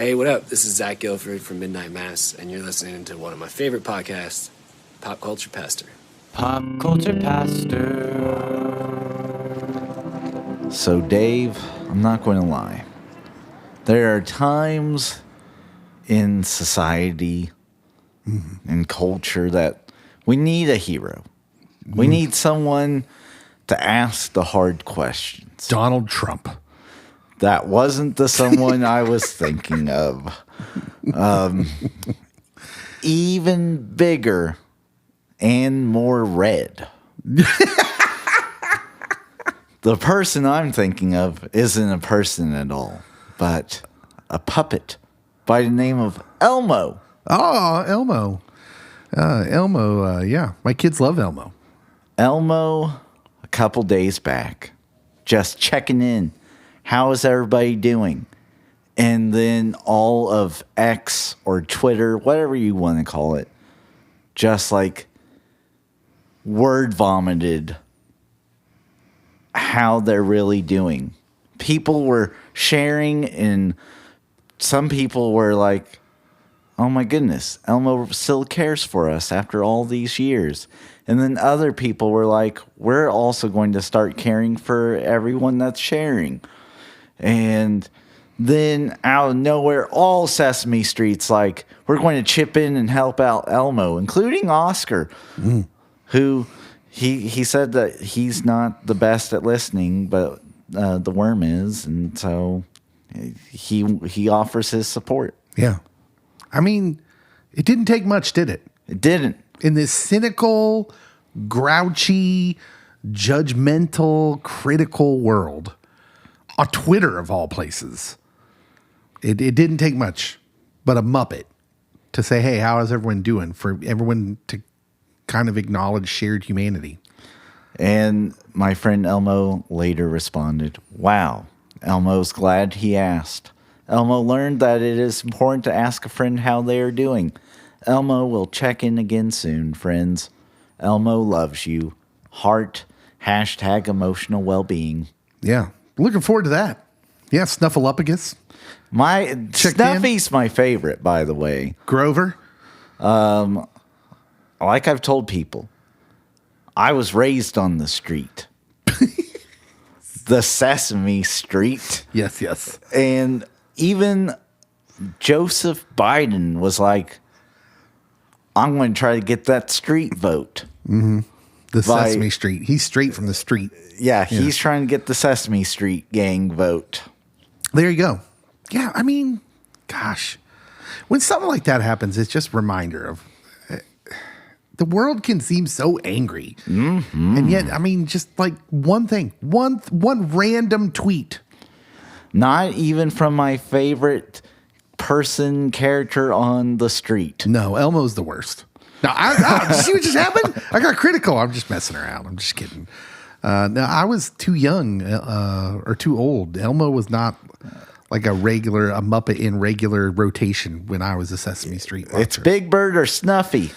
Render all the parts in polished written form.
Hey, what up? This is Zach Guilford from Midnight Mass, and you're listening to one of my favorite podcasts, Pop Culture Pastor. Pop Culture Pastor. So, Dave, I'm not going to lie. There are times in society and culture that we need a hero. We need someone to ask the hard questions. Donald Trump. That wasn't the someone I was thinking of. Even bigger and more red. The person I'm thinking of isn't a person at all, but a puppet by the name of Elmo. Oh, Elmo. Yeah. My kids love Elmo. Elmo, a couple days back, just checking in. How is everybody doing? And then all of X or Twitter, whatever you want to call it, just like word vomited how they're really doing. People were sharing, and some people were like, oh my goodness, Elmo still cares for us after all these years. And then other people were like, we're also going to start caring for everyone that's sharing. And then out of nowhere, all Sesame Street's like, we're going to chip in and help out Elmo, including Oscar, who he said that he's not the best at listening, but the worm is. And so he offers his support. Yeah. I mean, it didn't take much, did it? It didn't. In this cynical, grouchy, judgmental, critical world, on Twitter of all places, it didn't take much but a Muppet to say, hey, how is everyone doing? For everyone to kind of acknowledge shared humanity. And my friend Elmo later responded, wow, Elmo's glad he asked. Elmo learned that it is important to ask a friend how they are doing. Elmo will check in again soon, friends. Elmo loves you. Heart, hashtag emotional well-being. Yeah. Looking forward to that. Yeah, Snuffleupagus. Snuffy's my favorite, by the way. Grover. Like I've told people, I was raised on the street. The Sesame Street. Yes, yes. And even Joseph Biden was like, I'm going to try to get that street vote. Mm-hmm. Sesame Street. He's straight from the street. Yeah, he's trying to get the Sesame Street gang vote. There you go. Yeah, I mean, gosh. When something like that happens, it's just a reminder of the world can seem so angry. Mm-hmm. And yet, I mean, just like one thing, one random tweet. Not even from my favorite character on the street. No, Elmo's the worst. Now, I see what just happened? I got critical. I'm just messing around. I'm just kidding. No, I was too young or too old. Elmo was not like a Muppet in regular rotation when I was a Sesame Street watcher. It's Big Bird or Snuffy.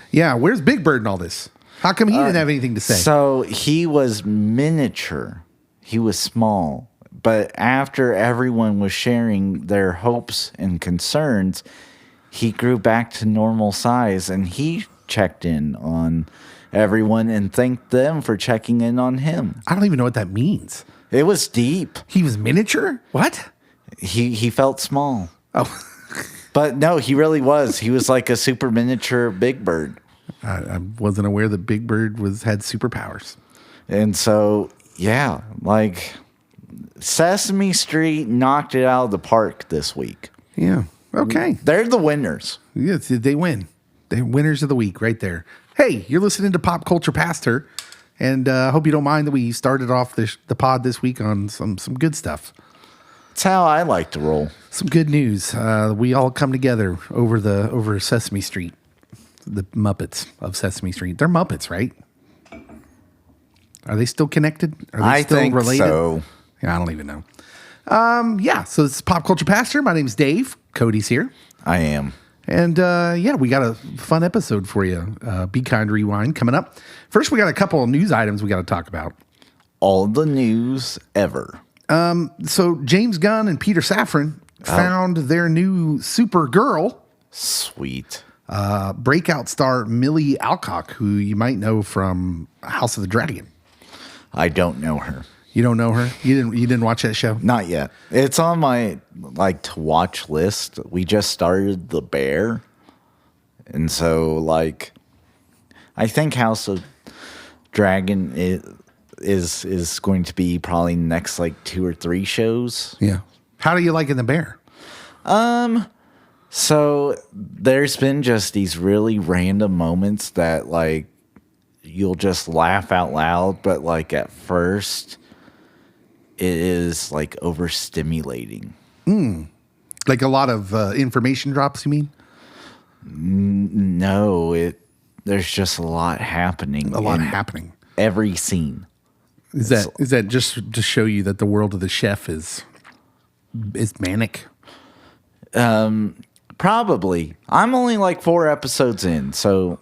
Yeah, where's Big Bird in all this? How come he didn't have anything to say? So he was miniature. He was small. But after everyone was sharing their hopes and concerns, he grew back to normal size, and he checked in on everyone and thanked them for checking in on him. I don't even know what that means. It was deep. He was miniature? What? He felt small. Oh. But no, he really was. He was like a super miniature Big Bird. I wasn't aware that Big Bird had superpowers. And so, yeah, like Sesame Street knocked it out of the park this week. Yeah. Okay. They're the winners. Yes, they win. They're winners of the week right there. Hey, you're listening to Pop Culture Pastor, and I hope you don't mind that we started off the pod this week on some good stuff. That's how I like to roll. Some good news. We all come together over Sesame Street. The Muppets of Sesame Street. They're Muppets, right? Are they still connected? Are they I still think related? so. Yeah, I don't even know. Yeah, so this is Pop Culture Pastor. My name's Dave. Cody's here. I am. And yeah, we got a fun episode for you. Be Kind Rewind coming up. First, we got a couple of news items we got to talk about. All the news ever. So James Gunn and Peter Safran found their new Supergirl. Sweet. Breakout star Millie Alcock, who you might know from House of the Dragon. I don't know her. You don't know her? You didn't watch that show? Not yet. It's on my to watch list. We just started The Bear. And so I think House of Dragon is going to be probably next 2 or 3 shows. Yeah. How do you like in The Bear? So there's been just these really random moments that you'll just laugh out loud, but at first it is overstimulating. Like a lot of information drops, you mean? No, there's just a lot happening. A lot happening. Every scene. Is that just to show you that the world of the chef is manic? Probably. I'm only 4 episodes in, so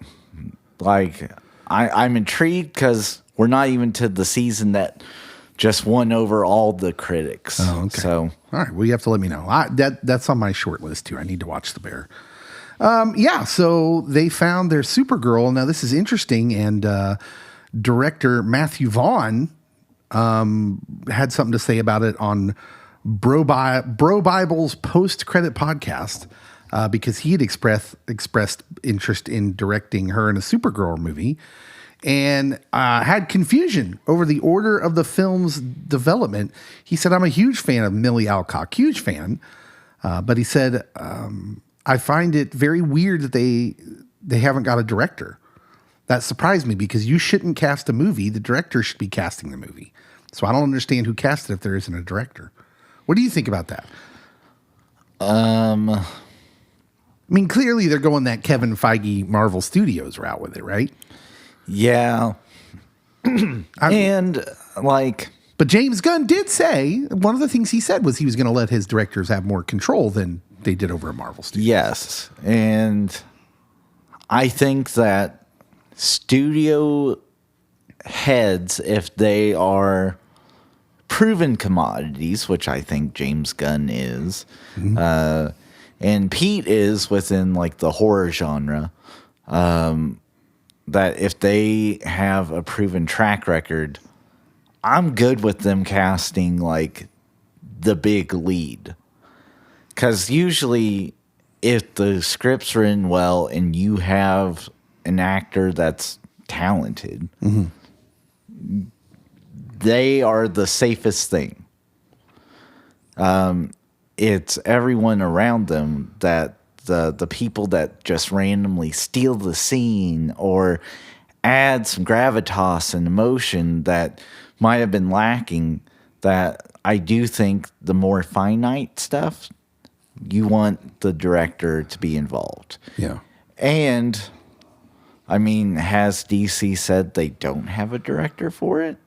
I'm intrigued because we're not even to the season that just won over all the critics. Oh, okay. So, all right. Well, you have to let me know. That's on my short list too. I need to watch The Bear. Yeah. So they found their Supergirl. Now this is interesting, and director Matthew Vaughn had something to say about it on Bro Bible's post-credit podcast. Because he had expressed interest in directing her in a Supergirl movie, and had confusion over the order of the film's development. He said, "I'm a huge fan of Millie Alcock, huge fan," but he said, "I find it very weird that they haven't got a director. That surprised me because you shouldn't cast a movie; the director should be casting the movie. So I don't understand who cast it if there isn't a director. What do you think about that?" I mean, clearly they're going that Kevin Feige Marvel Studios route with it, right? Yeah. But James Gunn did say, one of the things he said was he was going to let his directors have more control than they did over at Marvel Studios. Yes. And I think that studio heads, if they are proven commodities, which I think James Gunn is, and Pete is within the horror genre, that if they have a proven track record, I'm good with them casting the big lead. Because usually if the script's written well and you have an actor that's talented, they are the safest thing. It's everyone around them that the people that just randomly steal the scene or add some gravitas and emotion that might have been lacking, that I do think the more finite stuff, you want the director to be involved. Yeah. And, I mean, has DC said they don't have a director for it?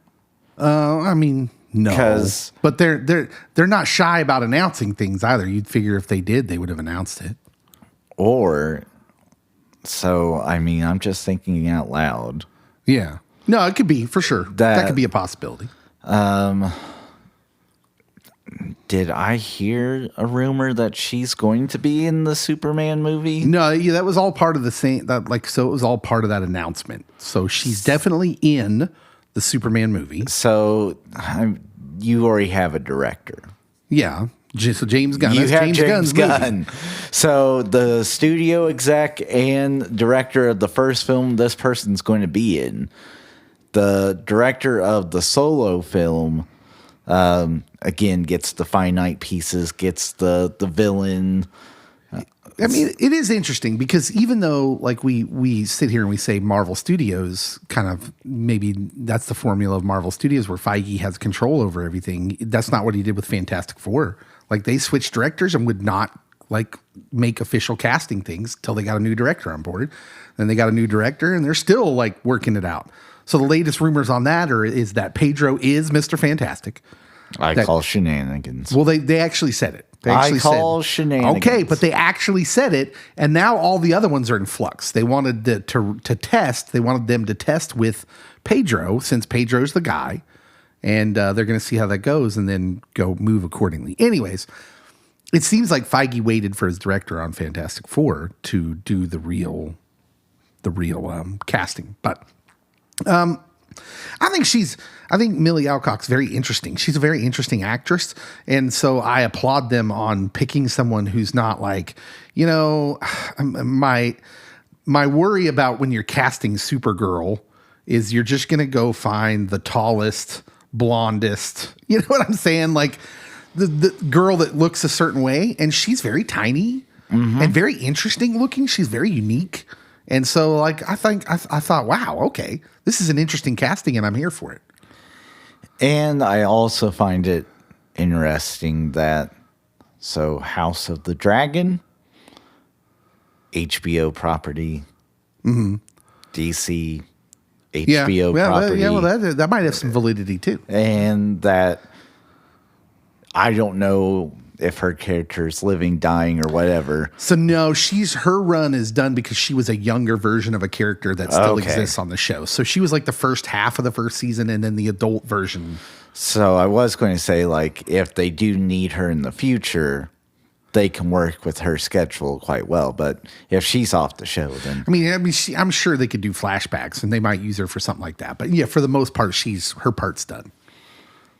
I mean... No, but they're not shy about announcing things either. You'd figure if they did, they would have announced it. I'm just thinking out loud. Yeah. No, it could be for sure. That could be a possibility. Did I hear a rumor that she's going to be in the Superman movie? No, yeah, that was all part of the same. So it was all part of that announcement. So she's definitely in the Superman movie. So you already have a director. Yeah. So James Gunn. You have James Gunn. Movie. So the studio exec and director of the first film this person's going to be in. The director of the solo film, again, gets the finite pieces, gets the villain. I mean, it is interesting because even though we sit here and we say Marvel Studios kind of maybe that's the formula of Marvel Studios where Feige has control over everything. That's not what he did with Fantastic Four. They switched directors and would not make official casting things till they got a new director on board. Then they got a new director and they're still working it out. So the latest rumors on that is that Pedro is Mr. Fantastic. I call shenanigans. Well, they actually said it. I call shenanigans. Okay, but they actually said it, and now all the other ones are in flux. They wanted to test. They wanted them to test with Pedro, since Pedro's the guy, and they're going to see how that goes, and then go move accordingly. Anyways, it seems like Feige waited for his director on Fantastic Four to do the real casting. But I think Millie Alcock's very interesting. She's a very interesting actress. And so I applaud them on picking someone who's not like, my worry about when you're casting Supergirl is you're just going to go find the tallest, blondest, you know what I'm saying? Like the girl that looks a certain way, and she's very tiny and very interesting looking. She's very unique. And so like, I thought, wow, okay, this is an interesting casting and I'm here for it. And I also find it interesting that, House of the Dragon, HBO property, DC, HBO property. That might have some validity too. And that I don't know if her character's living, dying, or whatever. So no, her run is done because she was a younger version of a character that still exists on the show. So she was like the first half of the first season and then the adult version. So I was going to say, like, if they do need her in the future, they can work with her schedule quite well. But if she's off the show, then I'm sure they could do flashbacks and they might use her for something like that. But yeah, for the most part, her part's done.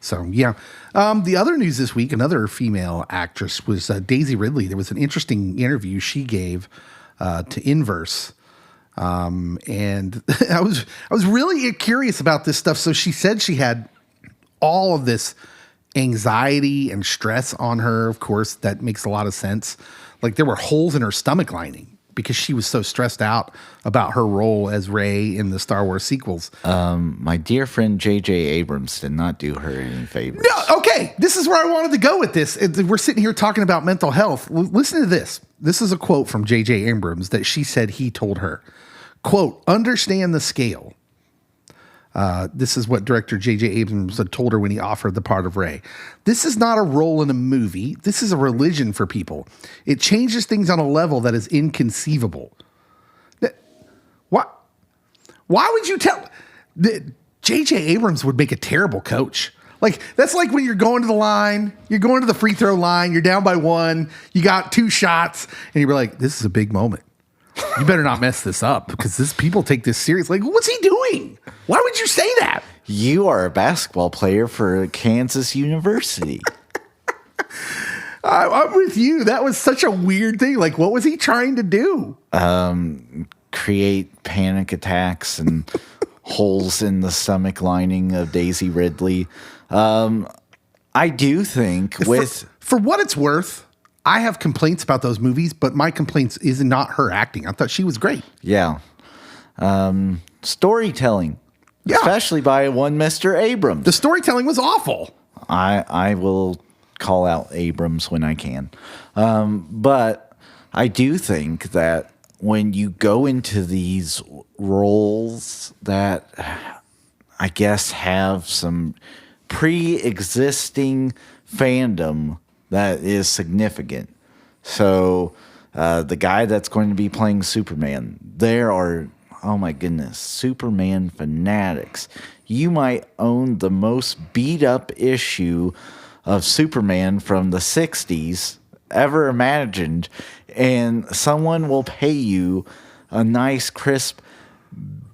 So, yeah. The other news this week, another female actress was Daisy Ridley. There was an interesting interview she gave to Inverse. And I was really curious about this stuff. So she said she had all of this anxiety and stress on her. Of course, that makes a lot of sense. Like there were holes in her stomach lining because she was so stressed out about her role as Rey in the Star Wars sequels. My dear friend J.J. Abrams did not do her any favors. No, okay, this is where I wanted to go with this. We're sitting here talking about mental health. Listen to this. This is a quote from J.J. Abrams that she said he told her. Quote, understand the scale. This is what director J.J. Abrams had told her when he offered the part of Rey. This is not a role in a movie. This is a religion for people. It changes things on a level that is inconceivable. What? Why would you tell? J.J. Abrams would make a terrible coach. Like, that's like when you're going to the line, you're going to the free throw line, you're down by 1, you got 2 shots, and you're like, this is a big moment. You better not mess this up because people take this serious. Like, what's he doing? Why would you say that? You are a basketball player for Kansas University. I'm with you. That was such a weird thing. Like, what was he trying to do? Create panic attacks and holes in the stomach lining of Daisy Ridley. I do think for what it's worth, I have complaints about those movies, but my complaints is not her acting. I thought she was great. Yeah. Storytelling. Yeah. Especially by one Mr. Abrams. The storytelling was awful. I will call out Abrams when I can. But I do think that when you go into these roles that I guess have some pre-existing fandom that is significant. So the guy that's going to be playing Superman, there are, oh my goodness, Superman fanatics. You might own the most beat up issue of Superman from the 60s ever imagined, and someone will pay you a nice crisp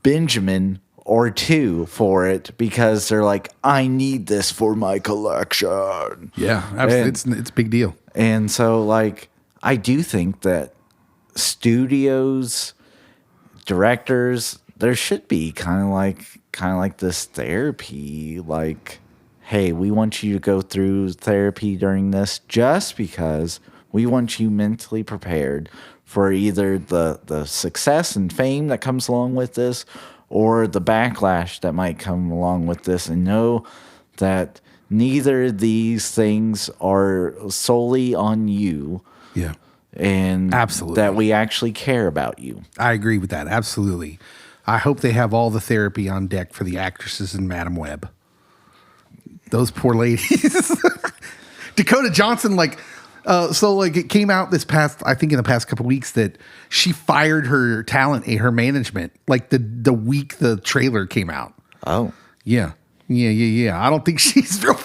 Benjamin or 2 for it because they're like, I need this for my collection. Yeah, absolutely. It's a big deal. And so, like, I do think that studios, directors, there should be kind of like this therapy. Like, hey, we want you to go through therapy during this just because we want you mentally prepared for either the success and fame that comes along with this or the backlash that might come along with this, and know that neither of these things are solely on you. Yeah. And absolutely, that we actually care about you. I agree with that. Absolutely. I hope they have all the therapy on deck for the actresses in Madam Web. Those poor ladies. Dakota Johnson, it came out in the past couple weeks that she fired her talent, her management, like the week the trailer came out. Oh. Yeah. I don't think she's real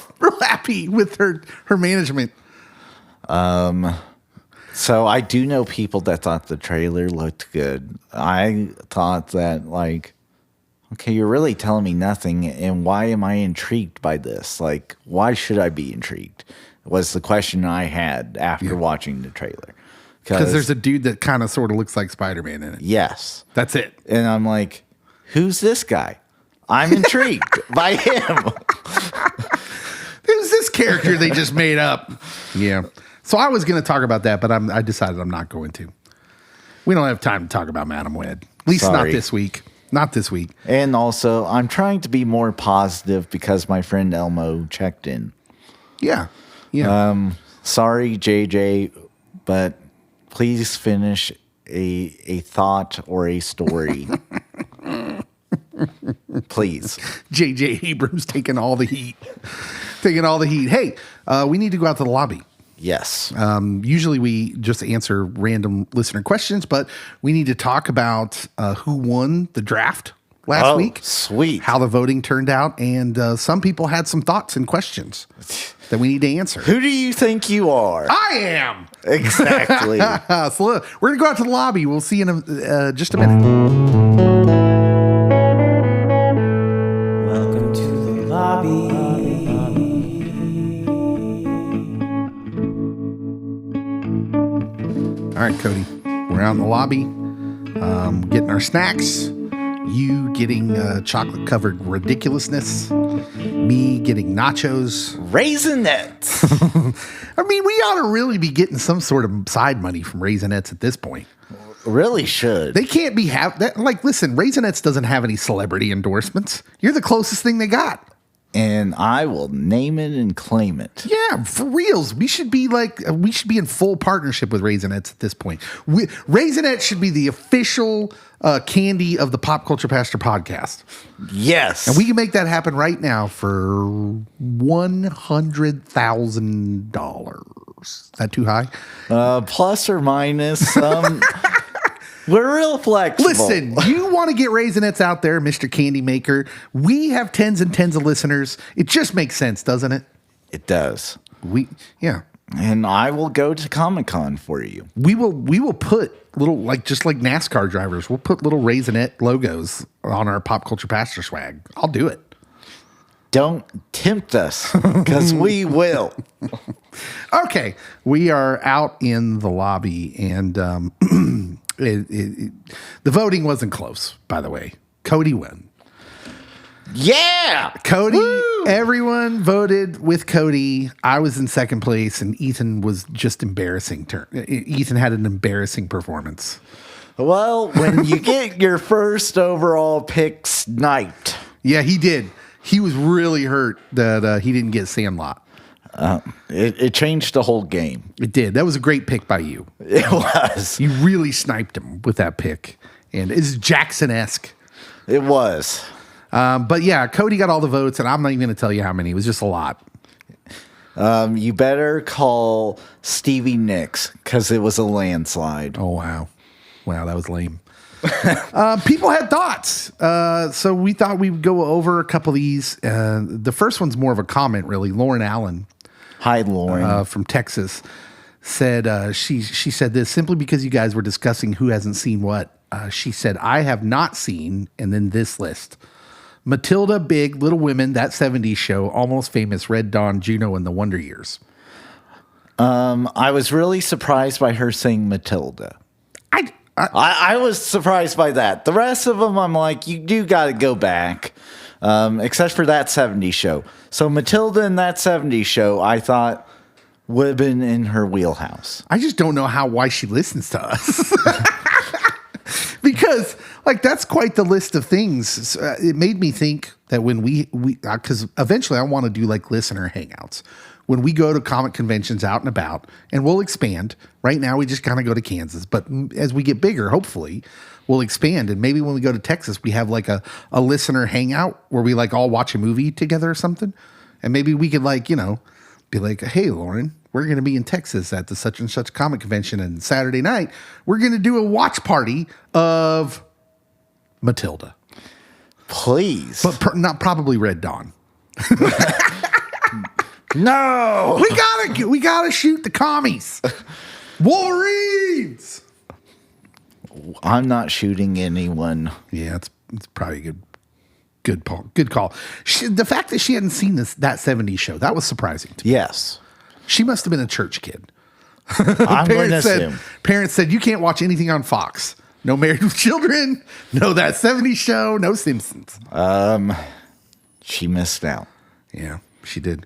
happy with her management. So I do know people that thought the trailer looked good. I thought that, like, okay, you're really telling me nothing, and why am I intrigued by this? Like, why should I be intrigued? Was the question I had after watching the trailer. Because there's a dude that kind of sort of looks like Spider-Man in it. Yes. That's it. And I'm like, who's this guy? I'm intrigued by him. Who's this character they just made up? Yeah. So I was going to talk about that, but I decided I'm not going to. We don't have time to talk about Madam Web. At least not this week. Not this week. And also, I'm trying to be more positive because my friend Elmo checked in. Yeah. Yeah. Sorry, JJ, but please finish a thought or a story. Please. JJ Abrams taking all the heat. Taking all the heat. Hey, we need to go out to the lobby. Yes. Usually we just answer random listener questions, but we need to talk about who won the draft last week. Sweet. How the voting turned out. And some people had some thoughts and questions that we need to answer. Who do you think you are? I am. Exactly. So look, we're going to go out to the lobby. We'll see you in just a minute. Welcome to the lobby. All right, Cody, we're out in the lobby, getting our snacks. You getting chocolate-covered ridiculousness. Me getting nachos. Raisinets. I mean, we ought to really be getting some sort of side money from Raisinets at this point. Really should. They can't be listen, Raisinets doesn't have any celebrity endorsements. You're the closest thing they got. And I will name it and claim it. Yeah, for reals. We should be in full partnership with Raisinets at this point. Raisinets should be the official candy of the Pop Culture Pastor podcast. Yes. And we can make that happen right now for $100,000. Is that too high? Plus or minus. We're real flexible. Listen, you want to get Raisinets out there, Mr. Candy Maker. We have tens and tens of listeners. It just makes sense, doesn't it? It does. Yeah. And I will go to Comic-Con for you. We will put little, just like NASCAR drivers, we'll put little Raisinette logos on our Pop Culture Pastor swag. I'll do it. Don't tempt us, because we will. Okay. We are out in the lobby, and the voting wasn't close, by the way. Cody won. Yeah. Cody, Woo! Everyone voted with Cody. I was in second place, and Ethan was just embarrassing. Ethan had an embarrassing performance. Well, when you get your first overall pick sniped. Yeah, he did. He was really hurt that he didn't get Sandlot. It changed the whole game. It did. That was a great pick by you. It was. You really sniped him with that pick. And it's Jackson-esque. It was. But yeah, Cody got all the votes, and I'm not even going to tell you how many. It was just a lot. You better call Stevie Nicks, because it was a landslide. Oh, wow. Wow, that was lame. People had thoughts. So we thought we would go over a couple of these. The first one's more of a comment, really. Lauren Allen. Hi, Lauren. From Texas said, she said this, simply because you guys were discussing who hasn't seen what. She said, I have not seen, and then this list. Matilda, Big, Little Women, That 70s Show, Almost Famous, Red Dawn, Juno, and The Wonder Years. I was really surprised by her saying Matilda. I was surprised by that. The rest of them, I'm like, you do got to go back, except for That 70s Show. So Matilda and That 70s Show, I thought would have been in her wheelhouse. I just don't know why she listens to us. Because, that's quite the list of things. It made me think that when because eventually I want to do, listener hangouts. When we go to comic conventions out and about, and we'll expand. Right now, we just kind of go to Kansas. But as we get bigger, hopefully, we'll expand. And maybe when we go to Texas, we have, a listener hangout where we, all watch a movie together or something. And maybe we could, be like, hey, Lauren, we're going to be in Texas at the such and such comic convention. And Saturday night, we're going to do a watch party of Matilda. Please. But not probably Red Dawn. No. We gotta shoot the commies. Wolverines. I'm not shooting anyone. Yeah, it's probably a good call. The fact that she hadn't seen that 70s show, that was surprising to me. Yes. She must have been a church kid. I'm going to assume. Parents said, you can't watch anything on Fox. No Married with Children, no That 70s Show, no Simpsons. She missed out. Yeah, she did.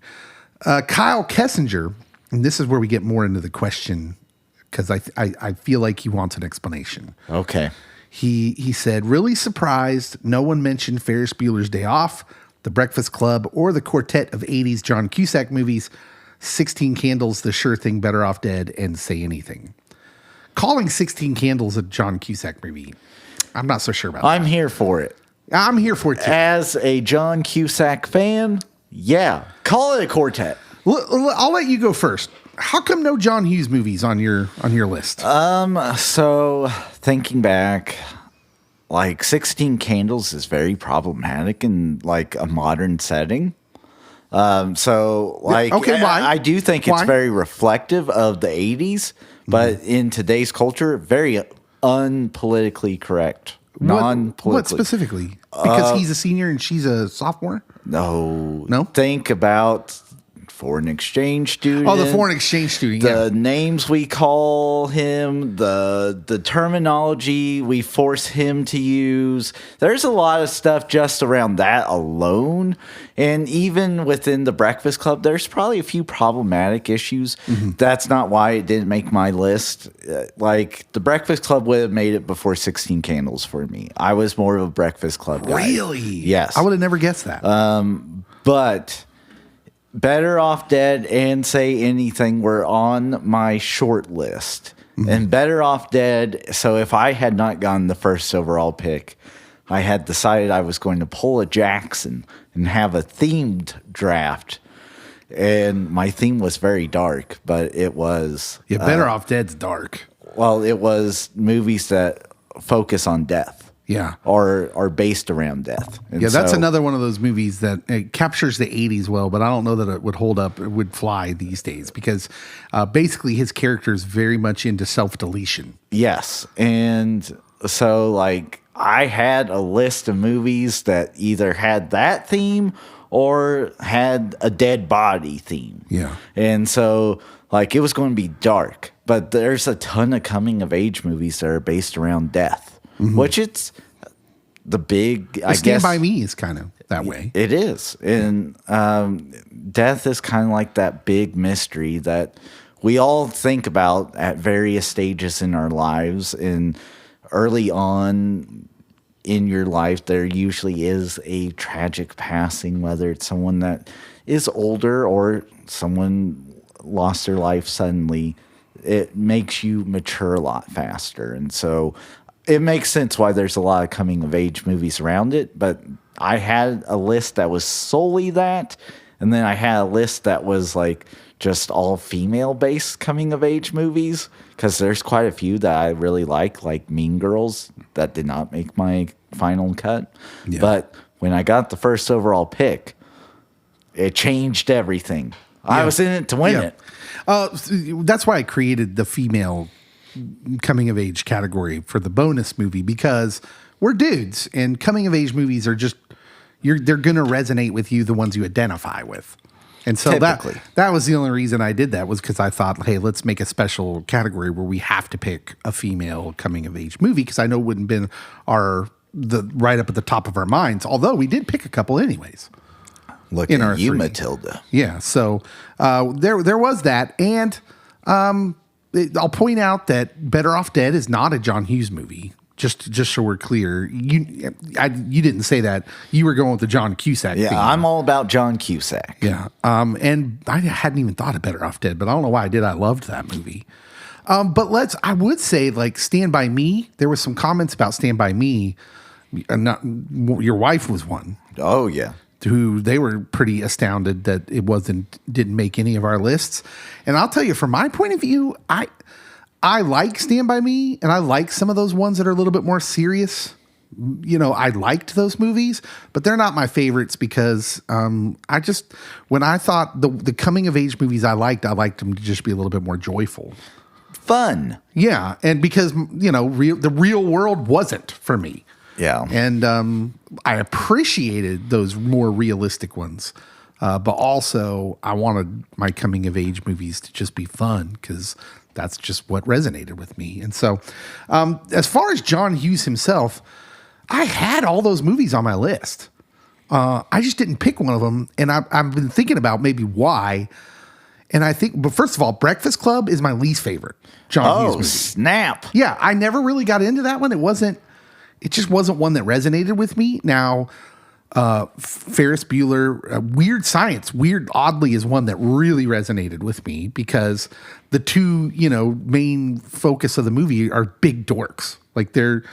Kyle Kessinger, and this is where we get more into the question, because I feel like he wants an explanation. Okay. He said, really surprised no one mentioned Ferris Bueller's Day Off, The Breakfast Club, or the quartet of 80s John Cusack movies, 16 Candles, The Sure Thing, Better Off Dead, and Say Anything. Calling 16 Candles a John Cusack movie, I'm not so sure about that. I'm here for it. I'm here for it too. As a John Cusack fan, yeah. Call it a quartet. I'll let you go first. How come no John Hughes movies on your list? So thinking back, like 16 Candles is very problematic in like a modern setting. So like, okay, why? I do think it's very reflective of the 80s, but in today's culture, very unpolitically correct. Non-politically. What specifically? Because he's a senior and she's a sophomore? No. Think about foreign exchange student. Oh, the foreign exchange student. The names we call him, the terminology we force him to use. There's a lot of stuff just around that alone. And even within the Breakfast Club, there's probably a few problematic issues. Mm-hmm. That's not why it didn't make my list. Like, the Breakfast Club would have made it before 16 Candles for me. I was more of a Breakfast Club guy. Really? Yes. I would have never guessed that. But Better Off Dead and Say Anything were on my short list. Mm-hmm. And Better Off Dead, so if I had not gotten the first overall pick, I had decided I was going to pull a Jackson and have a themed draft. And my theme was very dark, but it was... Yeah, Better Off Dead's dark. Well, it was movies that focus on death. Yeah. Or are based around death. And yeah, that's another one of those movies that it captures the 80s well, but I don't know that it would hold up, it would fly these days because basically his character is very much into self-deletion. Yes. And so, like, I had a list of movies that either had that theme or had a dead body theme. Yeah. And so, like, it was going to be dark, but there's a ton of coming-of-age movies that are based around death. Mm-hmm. Which it's the big, I guess. Stand By Me is kind of that way. It is. And death is kind of like that big mystery that we all think about at various stages in our lives. And early on in your life, there usually is a tragic passing, whether it's someone that is older or someone lost their life suddenly. It makes you mature a lot faster. And so it makes sense why there's a lot of coming-of-age movies around it, but I had a list that was solely that, and then I had a list that was like just all female-based coming-of-age movies, because there's quite a few that I really like Mean Girls, that did not make my final cut. Yeah. But when I got the first overall pick, it changed everything. Yeah. I was in it to win it. That's why I created the female coming of age category for the bonus movie, because we're dudes and coming of age movies are just they're going to resonate with you, the ones you identify with. And so that was the only reason I did that, was because I thought, hey, let's make a special category where we have to pick a female coming of age movie, because I know it wouldn't have been right up at the top of our minds, although we did pick a couple anyways. Look in at you, Matilda. Yeah, so there was that, and I'll point out that Better Off Dead is not a John Hughes movie. Just so we're clear, you didn't say that. You were going with the John Cusack. Yeah, theme. I'm all about John Cusack. Yeah, and I hadn't even thought of Better Off Dead, but I don't know why I did. I loved that movie. But I would say, like, Stand By Me. There was some comments about Stand By Me. Your wife was one. Oh yeah. Who they were pretty astounded that it didn't make any of our lists. And I'll tell you, from my point of view, I like Stand By Me, and I like some of those ones that are a little bit more serious. I liked those movies, but they're not my favorites because when I thought the coming of age movies I liked them to just be a little bit more joyful. Fun. Yeah. And because, the real world wasn't for me. Yeah. And I appreciated those more realistic ones. But also I wanted my coming of age movies to just be fun because that's just what resonated with me. And so as far as John Hughes himself, I had all those movies on my list. I just didn't pick one of them. And I've been thinking about maybe why. And I think, but first of all, Breakfast Club is my least favorite John Hughes movie. Snap. Yeah, I never really got into that one. It just wasn't one that resonated with me. Now, Ferris Bueller, Weird Science, oddly, is one that really resonated with me because the two, main focus of the movie are big dorks. Like they're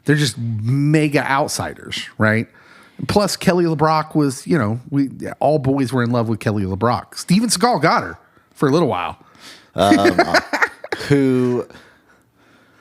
just mega outsiders, right? Plus, Kelly LeBrock was, all boys were in love with Kelly LeBrock. Steven Seagal got her for a little while. Who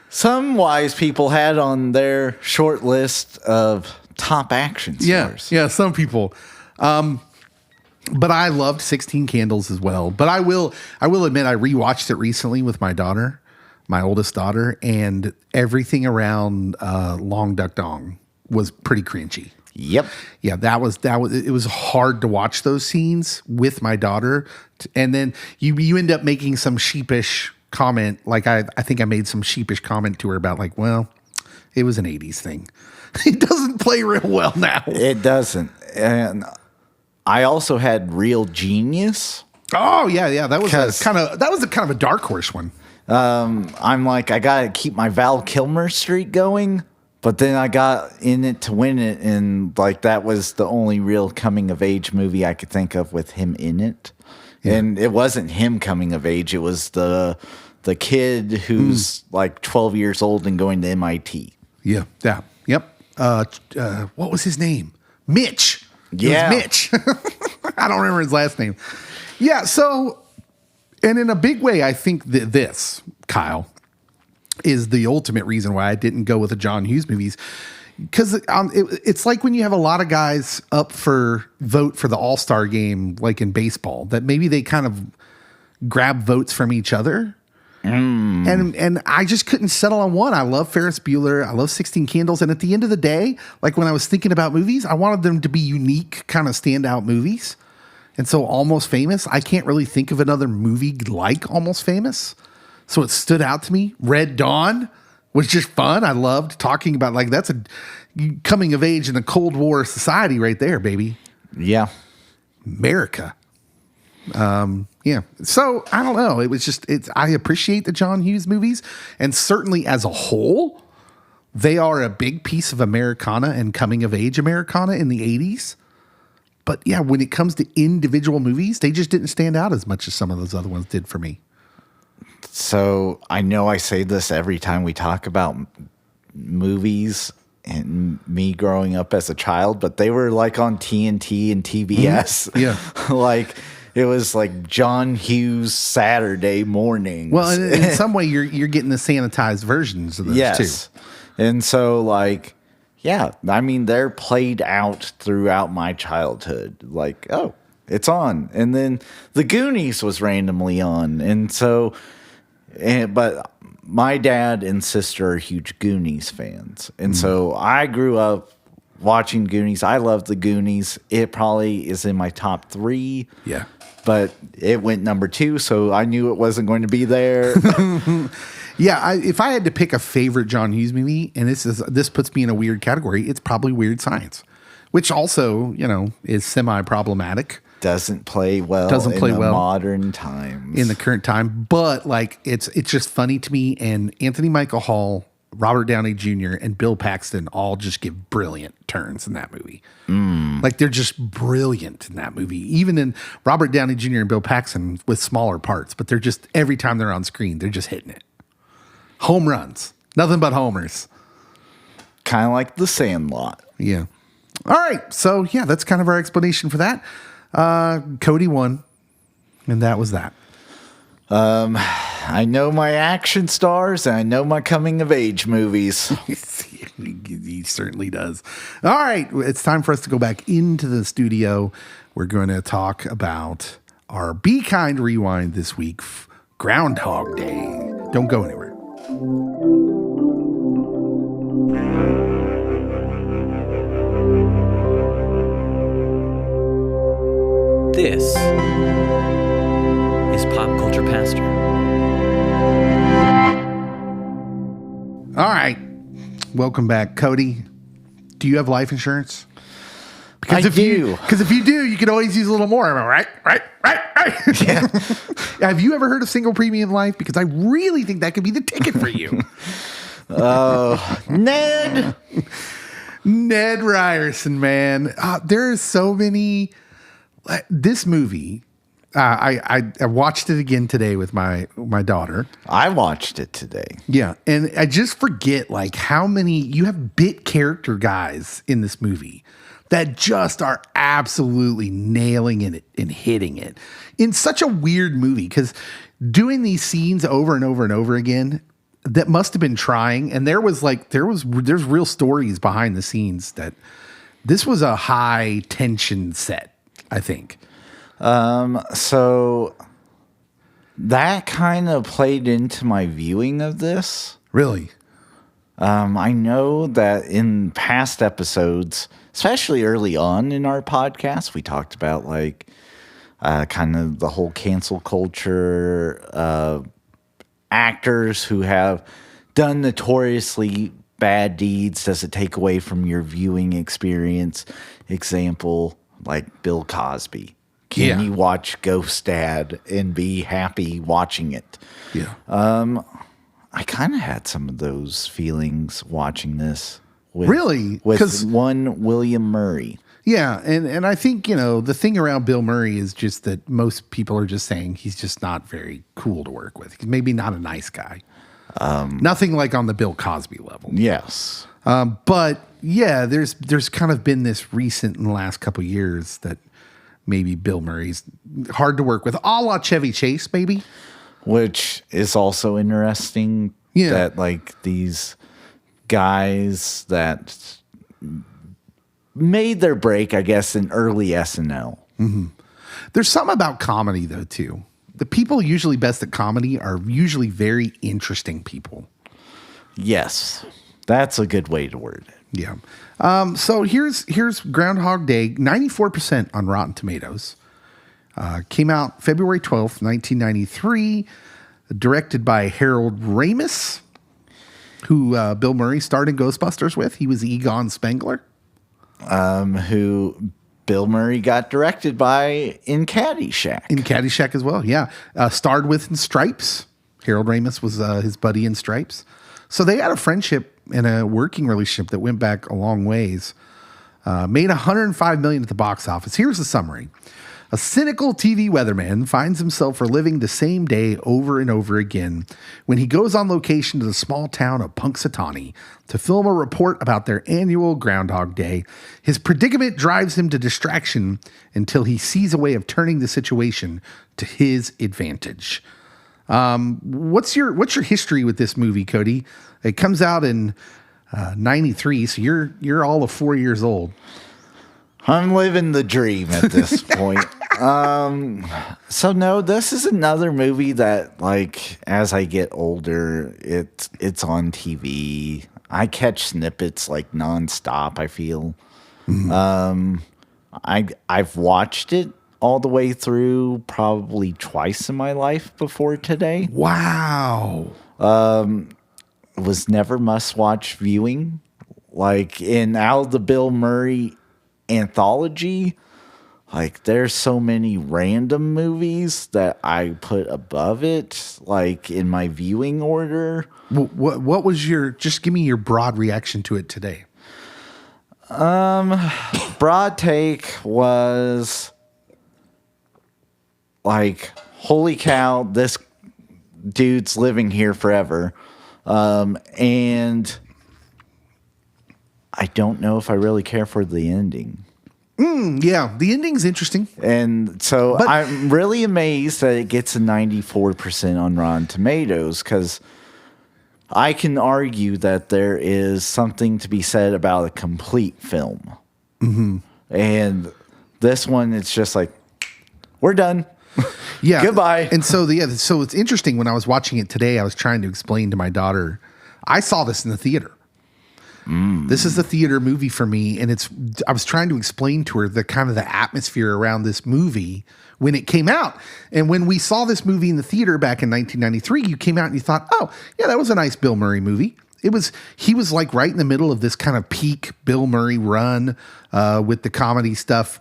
some wise people had on their short list of top action stars. Yeah, some people. But I loved 16 Candles as well. But I will admit I rewatched it recently with my daughter, my oldest daughter, and everything around Long Duck Dong was pretty cringy. Yep. Yeah, that was it was hard to watch those scenes with my daughter. And then you end up making some sheepish comment. Like I think I made some sheepish comment to her about like, well, it was an 80s thing. It doesn't play real well now. It doesn't. And I also had Real Genius. Oh yeah. That was kind of a dark horse one. I'm like, I gotta keep my Val Kilmer streak going. But then I got in it to win it, and like that was the only real coming of age movie I could think of with him in it. Yeah. And it wasn't him coming of age; it was the kid who's like 12 years old and going to MIT. Yeah, yep. What was his name? Mitch. Yeah, it was Mitch. I don't remember his last name. Yeah. So, and in a big way, I think that this, Kyle, is the ultimate reason why I didn't go with the John Hughes movies. Because it's like when you have a lot of guys up for vote for the All-Star game, like in baseball, that maybe they kind of grab votes from each other. And I just couldn't settle on one. I love Ferris Bueller. I love 16 Candles. And at the end of the day, like when I was thinking about movies, I wanted them to be unique, kind of standout movies. And so Almost Famous, I can't really think of another movie like Almost Famous. So it stood out to me. Red Dawn was just fun. I loved talking about like that's a coming of age in a Cold War society right there, baby. Yeah. America. Yeah. So I don't know. It was just I appreciate the John Hughes movies, and certainly as a whole, they are a big piece of Americana and coming of age Americana in the 80s. But yeah, when it comes to individual movies, they just didn't stand out as much as some of those other ones did for me. So I know I say this every time we talk about movies and me growing up as a child, but they were like on TNT and TBS. Yeah. Like it was like John Hughes Saturday mornings. Well, in some way you're getting the sanitized versions of those too. And so like, yeah, I mean, they're played out throughout my childhood. Like, oh, it's on. And then The Goonies was randomly on. And so... but my dad and sister are huge Goonies fans. And so I grew up watching Goonies. I love the Goonies. It probably is in my top 3. Yeah. But it went number 2, so I knew it wasn't going to be there. Yeah, if I had to pick a favorite John Hughes movie, and this puts me in a weird category, it's probably Weird Science, which also, is semi-problematic. Doesn't play well modern times. In the current time. But like it's just funny to me. And Anthony Michael Hall, Robert Downey Jr., and Bill Paxton all just give brilliant turns in that movie. Like they're just brilliant in that movie. Even in Robert Downey Jr. and Bill Paxton with smaller parts, but they're just every time they're on screen, they're just hitting it. Home runs. Nothing but homers. Kind of like The Sandlot. Yeah. All right. So yeah, that's kind of our explanation for that. Cody won, and that was that. I know my action stars and I know my coming of age movies. He certainly does. All right, it's time for us to go back into the studio. We're going to talk about our Be Kind Rewind this week, Groundhog Day. Don't go anywhere. This is Pop Culture Pastor. All right, welcome back, Cody. Do you have life insurance? Because I if do. Because if you do, you could always use a little more. Am I right? Right. Yeah. Have you ever heard of single premium life? Because I really think that could be the ticket for you. Ned. Ned Ryerson, man. There are so many. This movie, I watched it again today with my daughter. I watched it today. Yeah, and I just forget like how many you have bit character guys in this movie that just are absolutely nailing it and hitting it in such a weird movie, because doing these scenes over and over and over again, that must have been trying. And there's real stories behind the scenes that this was a high tension set, I think. So that kind of played into my viewing of this. Really? I know that in past episodes, especially early on in our podcast, we talked about like kind of the whole cancel culture, actors who have done notoriously bad deeds. Does it take away from your viewing experience? Example, like Bill Cosby. Can you watch Ghost Dad and be happy watching it? Yeah. I kind of had some of those feelings watching this. Really? With one William Murray. Yeah, and I think, the thing around Bill Murray is just that most people are just saying he's just not very cool to work with. He's maybe not a nice guy. Nothing like on the Bill Cosby level. Yes. But yeah, there's kind of been this recent in the last couple of years that maybe Bill Murray's hard to work with, a la Chevy Chase, maybe. Which is also interesting. Yeah. That like these guys that made their break, I guess, in early SNL. Mm-hmm. There's something about comedy, though, too. The people usually best at comedy are usually very interesting people. Yes. That's a good way to word it. Yeah. So here's Groundhog Day, 94% on Rotten Tomatoes. Came out February 12th, 1993. Directed by Harold Ramis, who Bill Murray starred in Ghostbusters with. He was Egon Spengler. Who Bill Murray got directed by in Caddyshack. In Caddyshack as well, yeah. Starred with in Stripes. Harold Ramis was his buddy in Stripes. So they had a friendship and a working relationship that went back a long ways. Made $105 million at the box office. Here's the summary. A cynical TV weatherman finds himself reliving the same day over and over again when he goes on location to the small town of Punxsutawney to film a report about their annual Groundhog Day. His predicament drives him to distraction until he sees a way of turning the situation to his advantage. What's your history with this movie, Cody? It comes out in 93, so you're all of 4 years old. I'm living the dream at this point. So no, this is another movie that, like, as I get older, it's on TV. I catch snippets like nonstop, I feel. Mm-hmm. I've watched it all the way through probably twice in my life before today. Wow. It was never must-watch viewing. Like, in out of the Bill Murray anthology, like, there's so many random movies that I put above it, like, in my viewing order. What was just give me your broad reaction to it today. Broad take was like, holy cow, this dude's living here forever. And I don't know if I really care for the ending. Yeah, the ending's interesting. And so I'm really amazed that it gets a 94% on Rotten Tomatoes, because I can argue that there is something to be said about a complete film. Mm-hmm. And this one, it's just like, we're done. Yeah. Goodbye. And so so it's interesting. When I was watching it today, I was trying to explain to my daughter, I saw this in the theater. This is the theater movie for me, and I was trying to explain to her the kind of the atmosphere around this movie when it came out. And when we saw this movie in the theater back in 1993, you came out and you thought, oh, yeah, that was a nice Bill Murray movie. He was like right in the middle of this kind of peak Bill Murray run with the comedy stuff.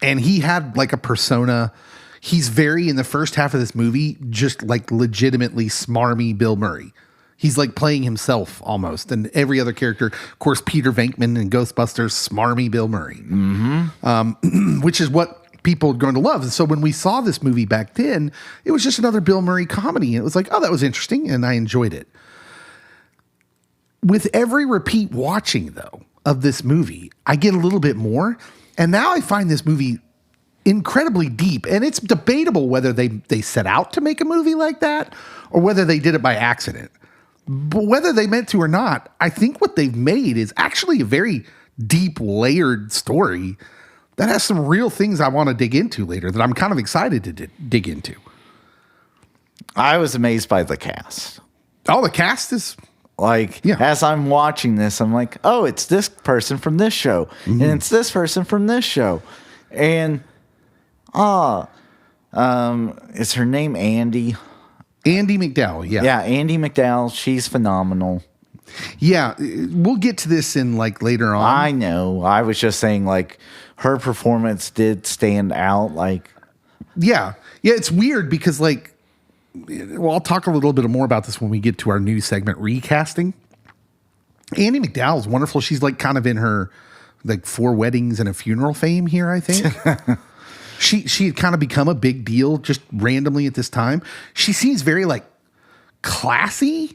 And he had like a persona. He's very, in the first half of this movie, just like legitimately smarmy Bill Murray. He's like playing himself almost. And every other character, of course, Peter Venkman in Ghostbusters, smarmy Bill Murray, which is what people are going to love. And so when we saw this movie back then, it was just another Bill Murray comedy. And it was like, oh, that was interesting. And I enjoyed it. With every repeat watching, though, of this movie, I get a little bit more. And now I find this movie incredibly deep. And it's debatable whether they set out to make a movie like that or whether they did it by accident. But whether they meant to or not, I think what they've made is actually a very deep, layered story that has some real things I want to dig into later that I'm kind of excited to dig into. I was amazed by the cast. Oh, the cast is... Like, as I'm watching this, I'm like, oh, it's this person from this show. And it's this person from this show. And, is her name Andy? Andy McDowell, yeah. Yeah, Andy McDowell. She's phenomenal. Yeah, we'll get to this in, like, later on. I know. I was just saying, like, her performance did stand out. Like, yeah. Yeah, it's weird because, like, well, I'll talk a little bit more about this when we get to our new segment, recasting. Andy McDowell is wonderful. She's like kind of in her like 4 weddings and a funeral fame here, I think. She had kind of become a big deal just randomly at this time. She seems very like classy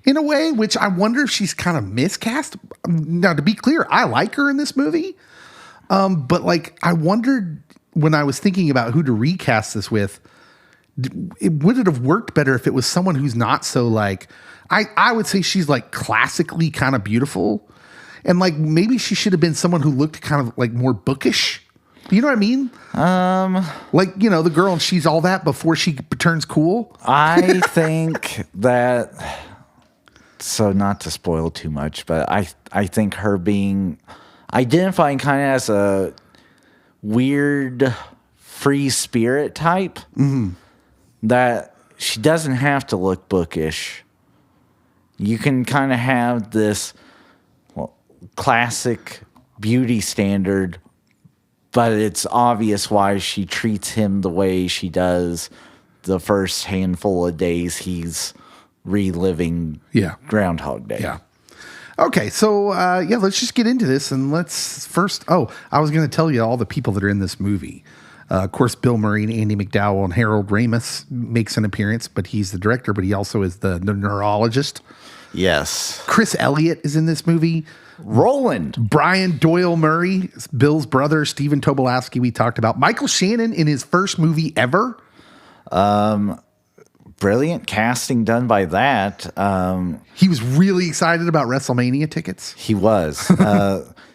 in a way, which I wonder if she's kind of miscast. Now, to be clear, I like her in this movie. But like I wondered when I was thinking about who to recast this with, would it have worked better if it was someone who's not so like, I would say she's like classically kind of beautiful, and like maybe she should have been someone who looked kind of like more bookish. You know what I mean? Like, you know, the girl and She's All That before she turns cool. I think that, so not to spoil too much, but I think her being identifying kind of as a weird free spirit type. That she doesn't have to look bookish. You can kind of have this classic beauty standard, but it's obvious why she treats him the way she does the first handful of days he's reliving Groundhog Day. Yeah. Okay, so let's just get into this, and let's first. Oh, I was going to tell you all the people that are in this movie. Of course, Bill Murray and Andy McDowell and Harold Ramis makes an appearance, but he's the director, but he also is the neurologist. Yes. Chris Elliott is in this movie. Roland. Brian Doyle Murray, Bill's brother. Stephen Tobolowsky, we talked about. Michael Shannon in his first movie ever. Brilliant casting done by that. He was really excited about WrestleMania tickets. He was.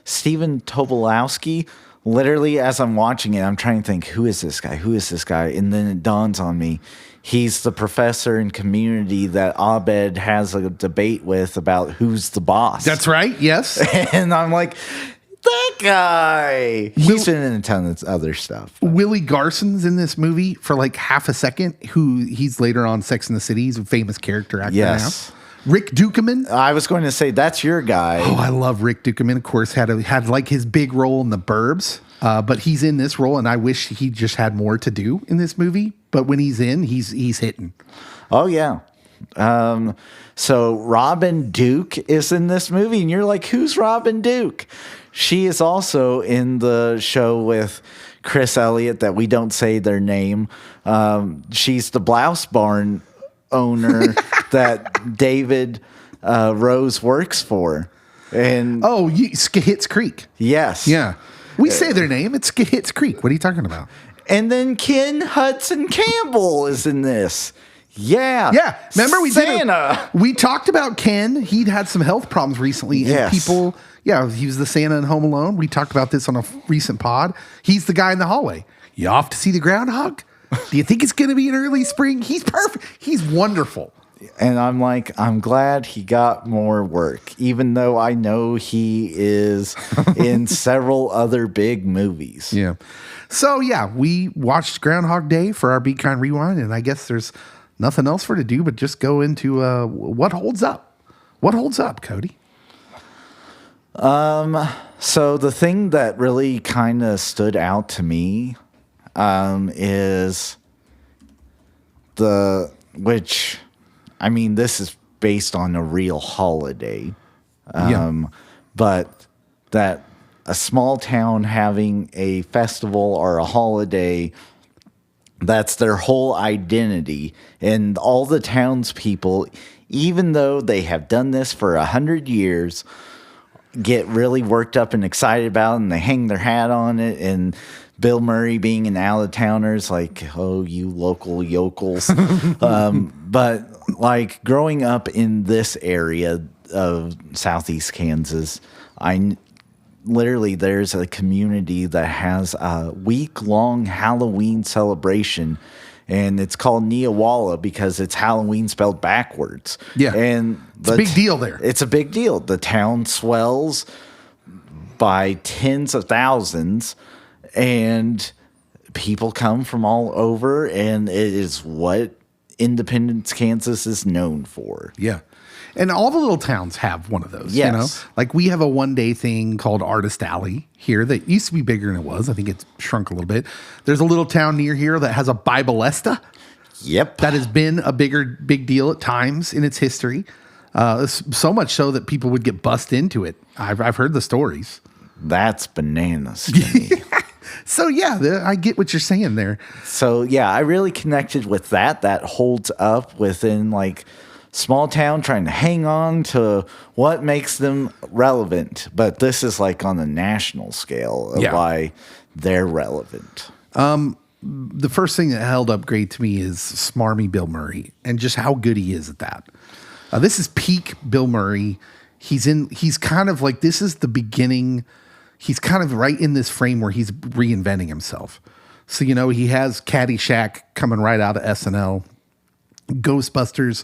Stephen Tobolowsky. Literally, as I'm watching it, I'm trying to think, who is this guy? Who is this guy? And then it dawns on me. He's the professor in Community that Abed has a debate with about who's the boss. That's right, yes. And I'm like, that guy. He's been in a ton of other stuff. Willie Garson's in this movie for like half a second, who he's later on Sex and the City. He's a famous character actor now. Rick Dukeman. I was going to say, that's your guy. Oh, I love Rick Dukeman. Of course, had like his big role in The Burbs, but he's in this role, and I wish he just had more to do in this movie. But when he's in, he's hitting. Oh, yeah. So Robin Duke is in this movie, and you're like, who's Robin Duke? She is also in the show with Chris Elliott that we don't say their name. She's the blouse barn owner that David Rose works for. And Hits Creek. Yes. Yeah. We say their name. It's Creek. What are you talking about? And then Ken Hudson Campbell is in this. Yeah. Yeah. Remember Santa. We talked about Ken. He'd had some health problems recently. And Yes. people, he was the Santa in Home Alone. We talked about this on a recent pod. He's the guy in the hallway. You off to see the groundhog? Do you think it's going to be an early spring? He's perfect. He's wonderful. And I'm like, I'm glad he got more work, even though I know he is in several other big movies. Yeah. So, we watched Groundhog Day for our Be Kind Rewind, and I guess there's nothing else for it to do but just go into what holds up. What holds up, Cody? So the thing that really kind of stood out to me is this is based on a real holiday. But that a small town having a festival or a holiday, that's their whole identity. And all the townspeople, even though they have done this for 100 years, get really worked up and excited about it, and they hang their hat on it. And Bill Murray being an out-of-towner is like, oh, you local yokels. But like growing up in this area of Southeast Kansas, there's a community that has a week-long Halloween celebration, and it's called Neowalla because it's Halloween spelled backwards. Yeah. And it's a big deal there. It's a big deal. The town swells by tens of thousands, and people come from all over, and it is what Independence, Kansas is known for. Yeah. And all the little towns have one of those, Yes. Like we have a one-day thing called Artist Alley here that used to be bigger than it was. I think it's shrunk a little bit. There's a little town near here that has a Biblesta. Yep. That has been a big deal at times in its history. So much so that people would get bussed into it. I've heard the stories. That's bananas to me. So, I get what you're saying there. So, I really connected with that. That holds up within like small town trying to hang on to what makes them relevant. But this is like on the national scale of why they're relevant. The first thing that held up great to me is smarmy Bill Murray and just how good he is at that. This is peak Bill Murray. He's kind of like, this is the beginning. He's kind of right in this frame where he's reinventing himself. So, he has Caddyshack coming right out of SNL. Ghostbusters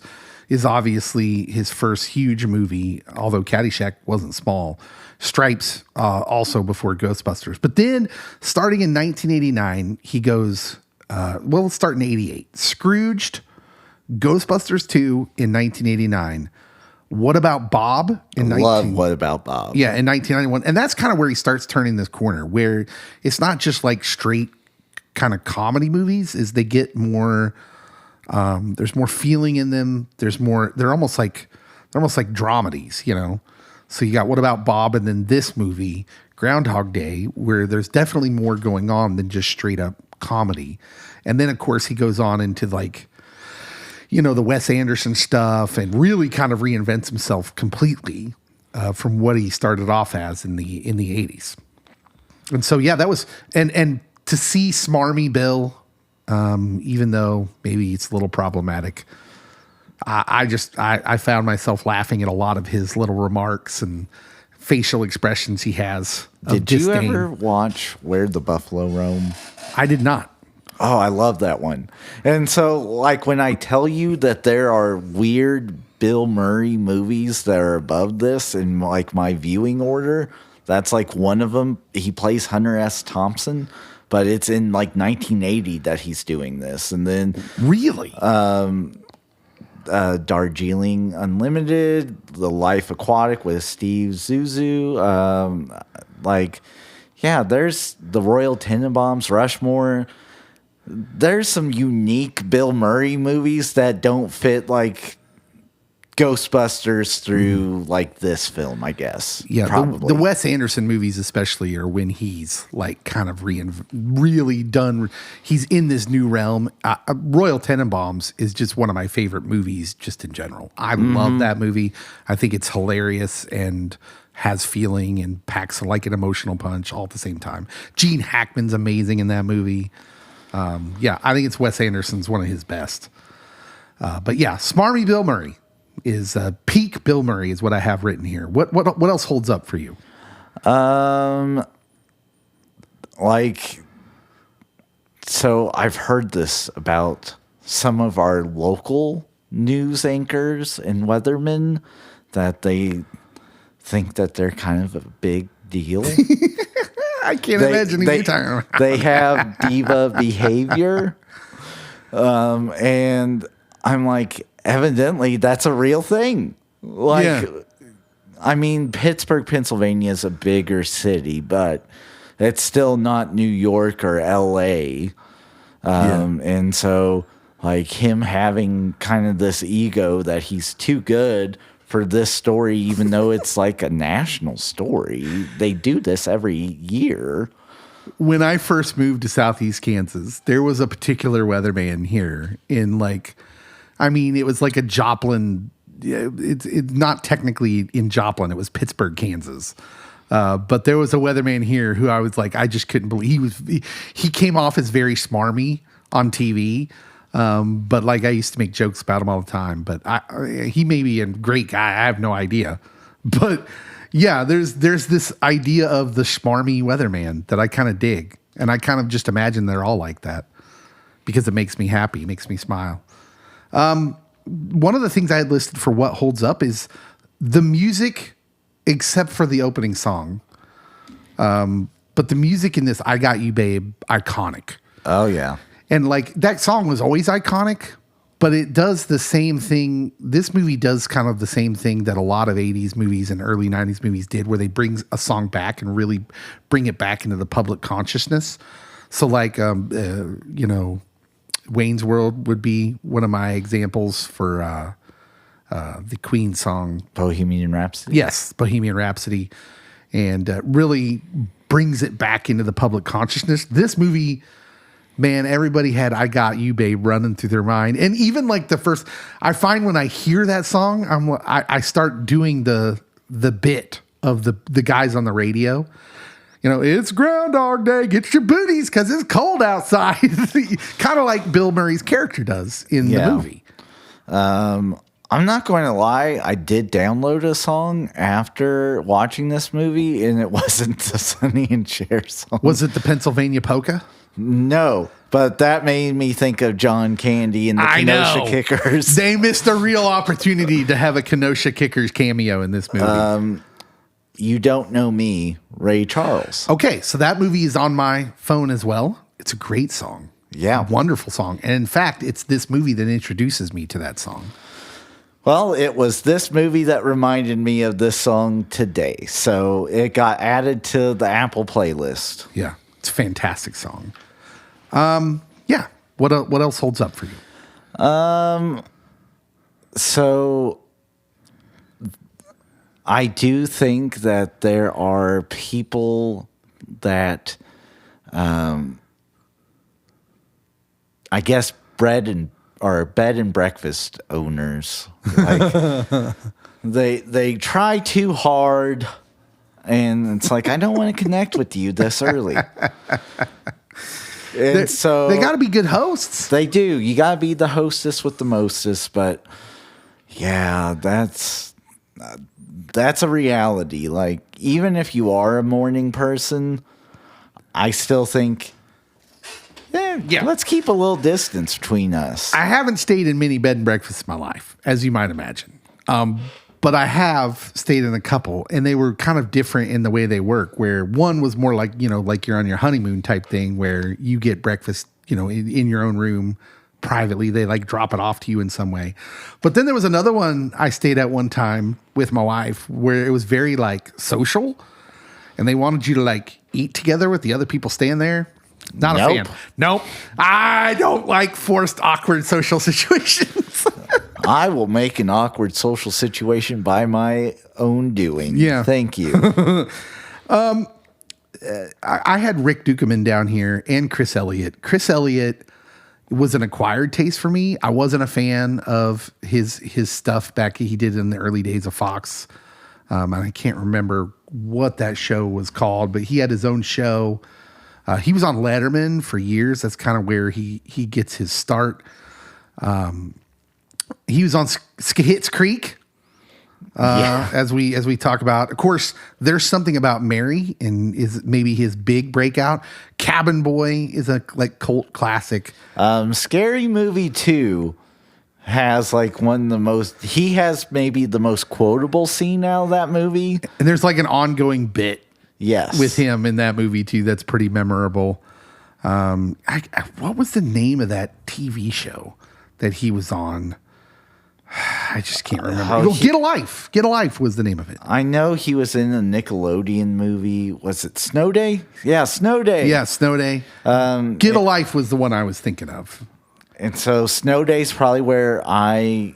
is obviously his first huge movie, although Caddyshack wasn't small. Stripes also before Ghostbusters. But then starting in 1989, he goes, let's start in 88. Scrooged, Ghostbusters 2 in 1989. What About Bob? What About Bob? Yeah, in 1991. And that's kind of where he starts turning this corner, where it's not just like straight kind of comedy movies, is they get more, there's more feeling in them. They're almost like dramedies, So you got What About Bob, and then this movie, Groundhog Day, where there's definitely more going on than just straight up comedy. And then, of course, he goes on into like, the Wes Anderson stuff and really kind of reinvents himself completely from what he started off as in the 80s. And so, that was, and to see smarmy Bill, even though maybe it's a little problematic, I found myself laughing at a lot of his little remarks and facial expressions he has. Did you ever watch Where the Buffalo Roam? I did not. Oh, I love that one. And so, like, when I tell you that there are weird Bill Murray movies that are above this in, like, my viewing order, that's, like, one of them. He plays Hunter S. Thompson, but it's in, like, 1980 that he's doing this. And then... Really? Darjeeling Unlimited, The Life Aquatic with Steve Zissou. There's the Royal Tenenbaums, Rushmore. There's some unique Bill Murray movies that don't fit like Ghostbusters through like this film, I guess. Yeah, probably. The Wes Anderson movies especially are when he's like kind of really done. He's in this new realm. Royal Tenenbaums is just one of my favorite movies just in general. I love that movie. I think it's hilarious and has feeling and packs like an emotional punch all at the same time. Gene Hackman's amazing in that movie. Yeah, I think it's Wes Anderson's one of his best. But yeah, smarmy Bill Murray is peak Bill Murray is what I have written here. What else holds up for you? So I've heard this about some of our local news anchors and weathermen that they think that they're kind of a big deal. I can't imagine who you're talking about. They have diva behavior. And I'm like, evidently that's a real thing. I mean, Pittsburgh, Pennsylvania is a bigger city, but it's still not New York or LA. And so like him having kind of this ego that he's too good for this story, even though it's like a national story. They do this every year. When I first moved to Southeast Kansas, there was a particular weatherman here in it was like a Joplin. It's not technically in Joplin. It was Pittsburgh, Kansas. But there was a weatherman here who I was like, I just couldn't believe he came off as very smarmy on TV. But like I used to make jokes about him all the time, but he may be a great guy. I have no idea, but yeah, there's this idea of the smarmy weatherman that I kind of dig. And I kind of just imagine they're all like that because it makes me happy. It makes me smile. One of the things I had listed for what holds up is the music, except for the opening song. But the music in this, I Got You Babe, iconic. Oh yeah. And like that song was always iconic, but it does the same thing. This movie does kind of the same thing that a lot of 80s movies and early 90s movies did, where they bring a song back and really bring it back into the public consciousness. So like, Wayne's World would be one of my examples for the Queen song. Bohemian Rhapsody. Yes, Bohemian Rhapsody. And really brings it back into the public consciousness. This movie... Man, everybody had I Got You Babe running through their mind. And even like the first, I find when I hear that song, I start doing the bit of the guys on the radio. It's Groundhog Day, get your booties because it's cold outside. Kind of like Bill Murray's character does in the movie. I'm not going to lie. I did download a song after watching this movie, and it wasn't the Sonny and Cher song. Was it the Pennsylvania Polka? No, but that made me think of John Candy and the Kenosha Kickers. They missed a real opportunity to have a Kenosha Kickers cameo in this movie. You Don't Know Me, Ray Charles. Okay, so that movie is on my phone as well. It's a great song. Yeah. A wonderful song. And in fact, it's this movie that introduces me to that song. Well, it was this movie that reminded me of this song today. So it got added to the Apple playlist. Yeah, it's a fantastic song. Yeah. What else holds up for you? So I do think that there are people that, I guess bed and breakfast owners, like they try too hard, and it's like, I don't want to connect with you this early. And so they got to be good hosts. They do. You got to be the hostess with the mostest. But yeah, that's a reality. Like, even if you are a morning person, I still think, yeah, let's keep a little distance between us. I haven't stayed in many bed and breakfasts in my life, as you might imagine. But I have stayed in a couple, and they were kind of different in the way they work, where one was more like, like you're on your honeymoon type thing, where you get breakfast, in your own room privately. They like drop it off to you in some way. But then there was another one I stayed at one time with my wife where it was very like social, and they wanted you to like eat together with the other people staying there. Not a fan. Nope. I don't like forced, awkward social situations. I will make an awkward social situation by my own doing. Yeah. Thank you. I had Rick Dukeman down here and Chris Elliott. Chris Elliott was an acquired taste for me. I wasn't a fan of his stuff back he did in the early days of Fox. And I can't remember what that show was called, but he had his own show. He was on Letterman for years. That's kind of where he gets his start. He was on Schitt's Creek. As we talk about, of course, There's Something About Mary, and is maybe his big breakout. Cabin Boy is a cult classic. Scary Movie 2 has one of the most. He has maybe the most quotable scene out of that movie, And there's an ongoing bit, yes, with him in that movie too. That's pretty memorable. What was the name of that TV show that he was on? I just can't remember. Get a Life. Get a Life was the name of it. I know he was in a Nickelodeon movie. Was it Snow Day? Yeah, Snow Day. Yeah, Snow Day. Get a Life was the one I was thinking of. And so Snow Day's probably where I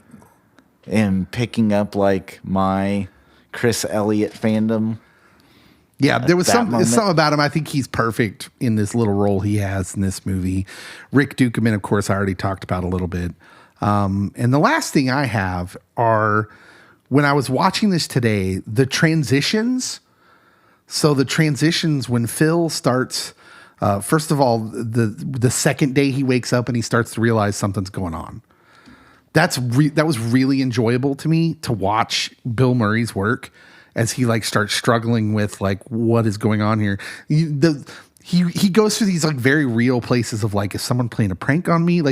am picking up my Chris Elliott fandom. Yeah, there was something about him. I think he's perfect in this little role he has in this movie. Rick Dukeman, of course, I already talked about a little bit. And the last thing I have are, when I was watching this today, the transitions. So the transitions when Phil starts, first of all, the second day he wakes up and he starts to realize something's going on. That was really enjoyable to me to watch Bill Murray's work as he starts struggling with what is going on here. He goes through these very real places of is someone playing a prank on me?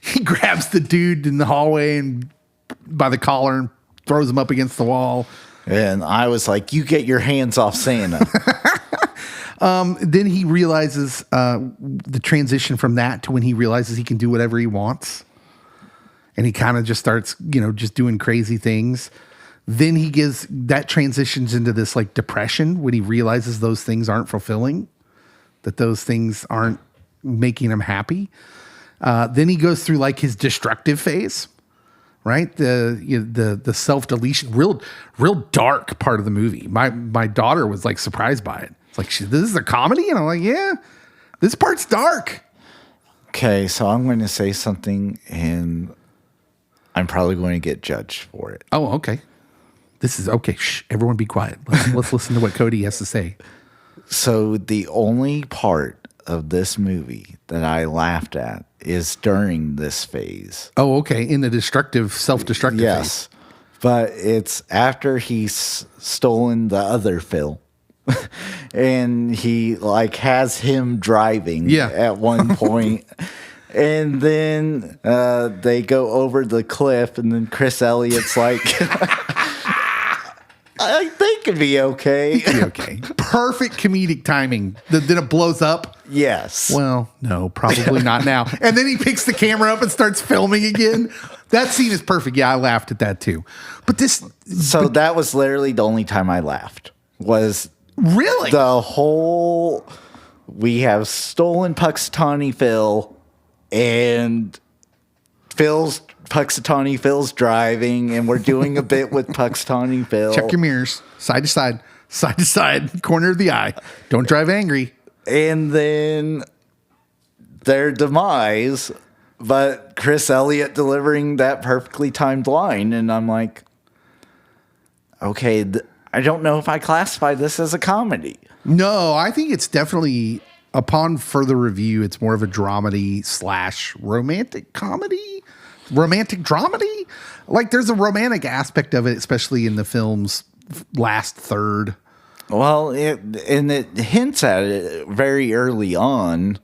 He grabs the dude in the hallway and by the collar and throws him up against the wall. And I was like, you get your hands off Santa. Then he realizes the transition from that to when he realizes he can do whatever he wants. And he kind of just starts, just doing crazy things. Then that transitions into this depression when he realizes those things aren't fulfilling, that those things aren't making him happy. Then he goes through like his destructive phase, right? The self-deletion, real dark part of the movie. My daughter was like surprised by it. It's like, this is a comedy? And I'm like, yeah, this part's dark. Okay, so I'm going to say something and I'm probably going to get judged for it. Oh, okay. This is okay. Shh, everyone be quiet. Let's listen to what Cody has to say. So the only part of this movie that I laughed at is during this phase. Oh, okay. In the self-destructive yes. phase. But it's after he's stolen the other Phil. And he like has him driving at one point. And then they go over the cliff and then Chris Elliott's like, I think it'd be okay. It'd be okay. Perfect comedic timing. Then it blows up. Yes. Well, no, probably not now. And then he picks the camera up and starts filming again. That scene is perfect. Yeah, I laughed at that too. But that was literally the only time I laughed. Was really the whole we have stolen Punxsutawney Phil and Punxsutawney Phil's driving and we're doing a bit with Punxsutawney Phil. Check your mirrors, side to side, corner of the eye. Don't drive angry. And then their demise, but Chris Elliott delivering that perfectly timed line. And I'm like, okay, I don't know if I classify this as a comedy. No, I think it's definitely, upon further review, it's more of a dramedy / romantic comedy. Romantic dramedy? Like there's a romantic aspect of it, especially in the film's last third. Well, it hints at it very early on,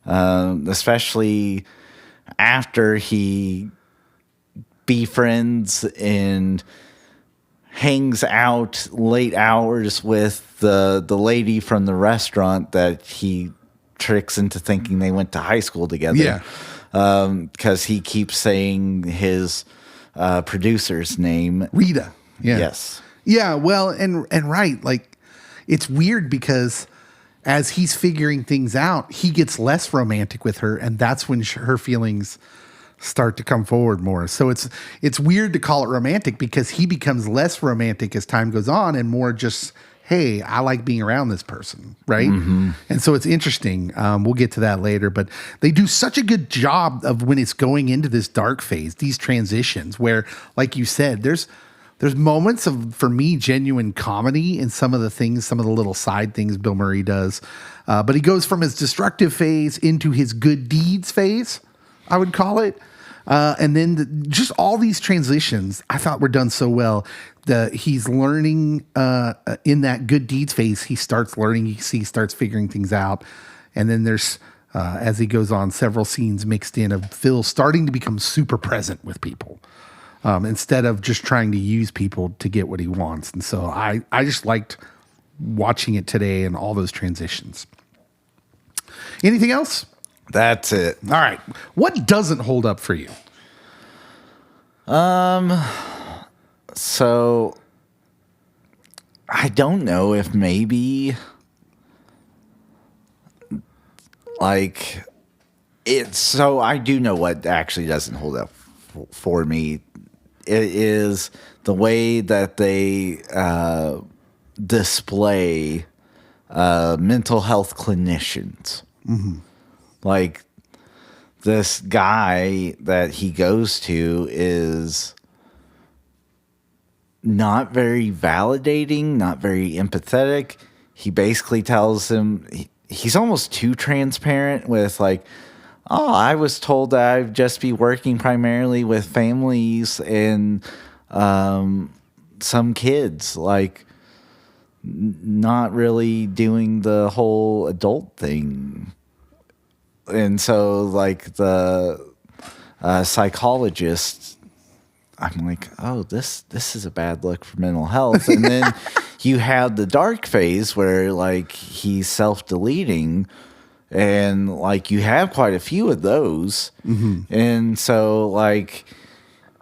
especially after he befriends and hangs out late hours with the lady from the restaurant that he tricks into thinking they went to high school together. Yeah. Because he keeps saying his producer's name. Rita. Yeah. Yes. Yeah, well, and right, like it's weird because as he's figuring things out, he gets less romantic with her, and that's when her feelings start to come forward more. So it's weird to call it romantic because he becomes less romantic as time goes on and more just, hey, I like being around this person, right? Mm-hmm. And so it's interesting. We'll get to that later, but they do such a good job of when it's going into this dark phase, these transitions where, like you said, there's There's moments of, for me, genuine comedy in some of the things, some of the little side things Bill Murray does. But he goes from his destructive phase into his good deeds phase, I would call it. And then just all these transitions I thought were done so well. He's learning in that good deeds phase. He starts learning. He starts figuring things out. And then there's, as he goes on, several scenes mixed in of Phil starting to become super present with people. Instead of just trying to use people to get what he wants. And so I just liked watching it today and all those transitions. Anything else? That's it. All right. What doesn't hold up for you? So I don't know if maybe like it's so I do know what actually doesn't hold up for me. It is the way that they display mental health clinicians. Mm-hmm. Like this guy that he goes to is not very validating, not very empathetic. He basically tells him he's almost too transparent with like, oh, I was told that I'd just be working primarily with families and some kids, like not really doing the whole adult thing. And so, like, the psychologist, I'm like, oh, this is a bad look for mental health. And then you have the dark phase where, like, he's self-deleting. And, like, you have quite a few of those. Mm-hmm. And so, like,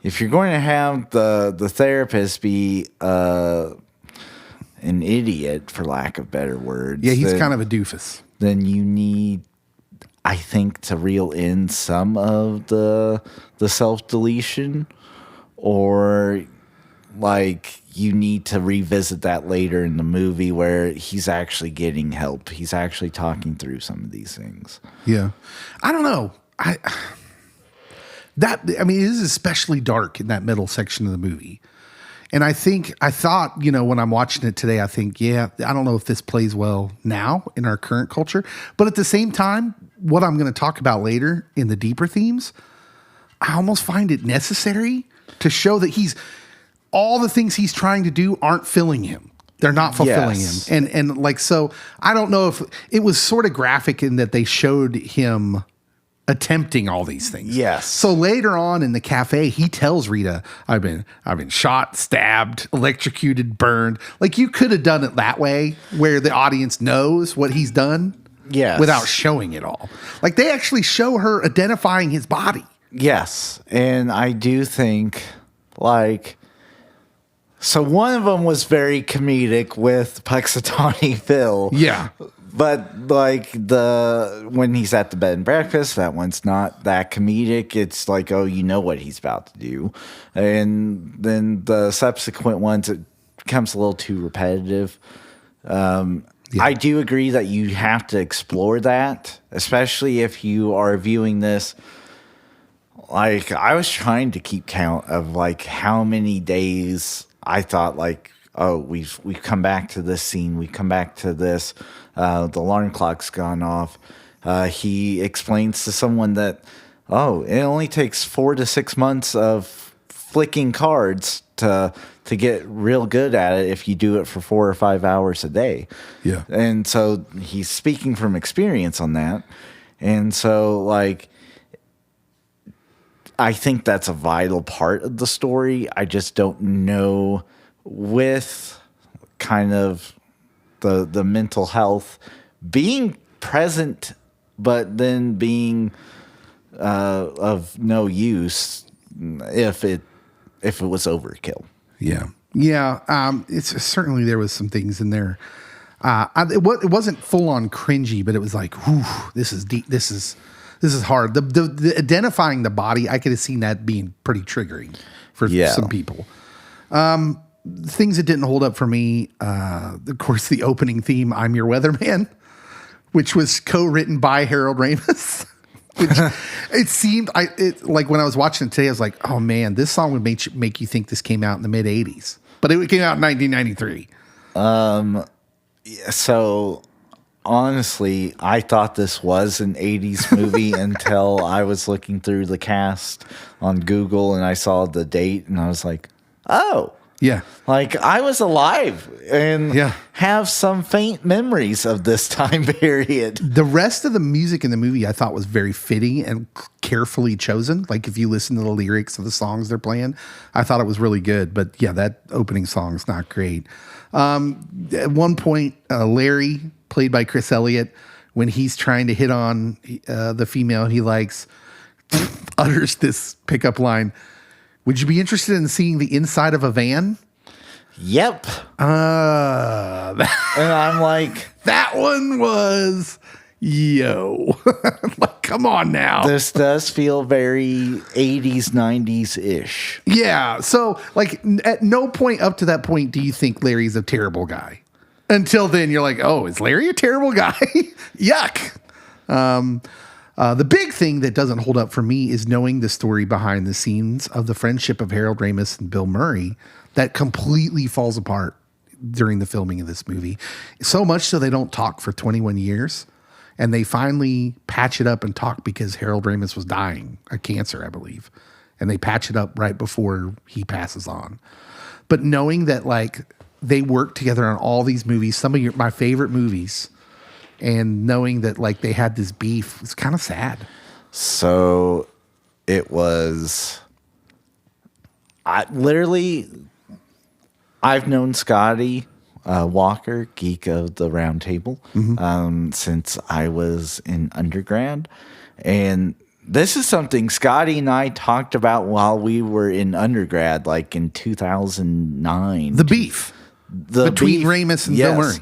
if you're going to have the therapist be an idiot, for lack of better words. Yeah, he's kind of a doofus. Then you need, I think, to reel in some of the self-deletion. Or, like, you need to revisit that later in the movie where he's actually getting help. He's actually talking through some of these things. Yeah. I don't know. I mean, it is especially dark in that middle section of the movie. And I thought, you know, when I'm watching it today, I think, yeah, I don't know if this plays well now in our current culture. But at the same time, what I'm going to talk about later in the deeper themes, I almost find it necessary to show that all the things he's trying to do aren't filling him. They're not fulfilling him. And like, so I don't know if it was sort of graphic in that they showed him attempting all these things. Yes. So later on in the cafe, he tells Rita, I've been shot, stabbed, electrocuted, burned. Like, you could have done it that way where the audience knows what he's done. Yes. Without showing it all. Like, they actually show her identifying his body. Yes. And I do think, like, so one of them was very comedic with Punxsutawney Phil. Yeah. But, like, when he's at the bed and breakfast, that one's not that comedic. It's like, oh, you know what he's about to do. And then the subsequent ones, it becomes a little too repetitive. Yeah. I do agree that you have to explore that, especially if you are viewing this. Like, I was trying to keep count of, like, how many days I thought, like, oh, we've come back to this scene. We come back to this. The alarm clock's gone off. He explains to someone that, oh, it only takes 4 to 6 months of flicking cards to get real good at it if you do it for 4 or 5 hours a day. Yeah. And so he's speaking from experience on that. And so, like, I think that's a vital part of the story. I just don't know with kind of the mental health being present, but then being of no use if it was overkill. Yeah. Yeah. It's certainly, there was some things in there. It wasn't full on cringy, but it was like, whew, this is deep. This is hard. The identifying the body, I could have seen that being pretty triggering for some people. Things that didn't hold up for me, of course, the opening theme, I'm Your Weatherman, which was co-written by Harold Ramis. Which it seemed like when I was watching it today, I was like, oh man, this song would make you think this came out in the mid 80s. But it came out in 1993. So honestly, I thought this was an 80s movie until I was looking through the cast on Google and I saw the date and I was like, oh. Yeah. Like I was alive and have some faint memories of this time period. The rest of the music in the movie I thought was very fitting and carefully chosen. Like if you listen to the lyrics of the songs they're playing, I thought it was really good. But yeah, that opening song is not great. At one point, Larry, played by Chris Elliott, when he's trying to hit on the female he likes, utters this pickup line. Would you be interested in seeing the inside of a van? Yep. And I'm like, that one was, yo. Like, come on now. This does feel very 80s, 90s-ish. Yeah. So, like, at no point up to that point do you think Larry's a terrible guy. Until then, you're like, oh, is Larry a terrible guy? Yuck. The big thing that doesn't hold up for me is knowing the story behind the scenes of the friendship of Harold Ramis and Bill Murray that completely falls apart during the filming of this movie. So much so they don't talk for 21 years. And they finally patch it up and talk because Harold Ramis was dying of cancer, I believe. And they patch it up right before he passes on. But knowing that, like, they worked together on all these movies, some of my favorite movies, and knowing that, like, they had this beef, it's kind of sad. So it was, I've known Scotty Walker, Geek of the Round Table, since I was in undergrad. And this is something Scotty and I talked about while we were in undergrad, like in 2009. The beef. Between Ramis and Bill Murray.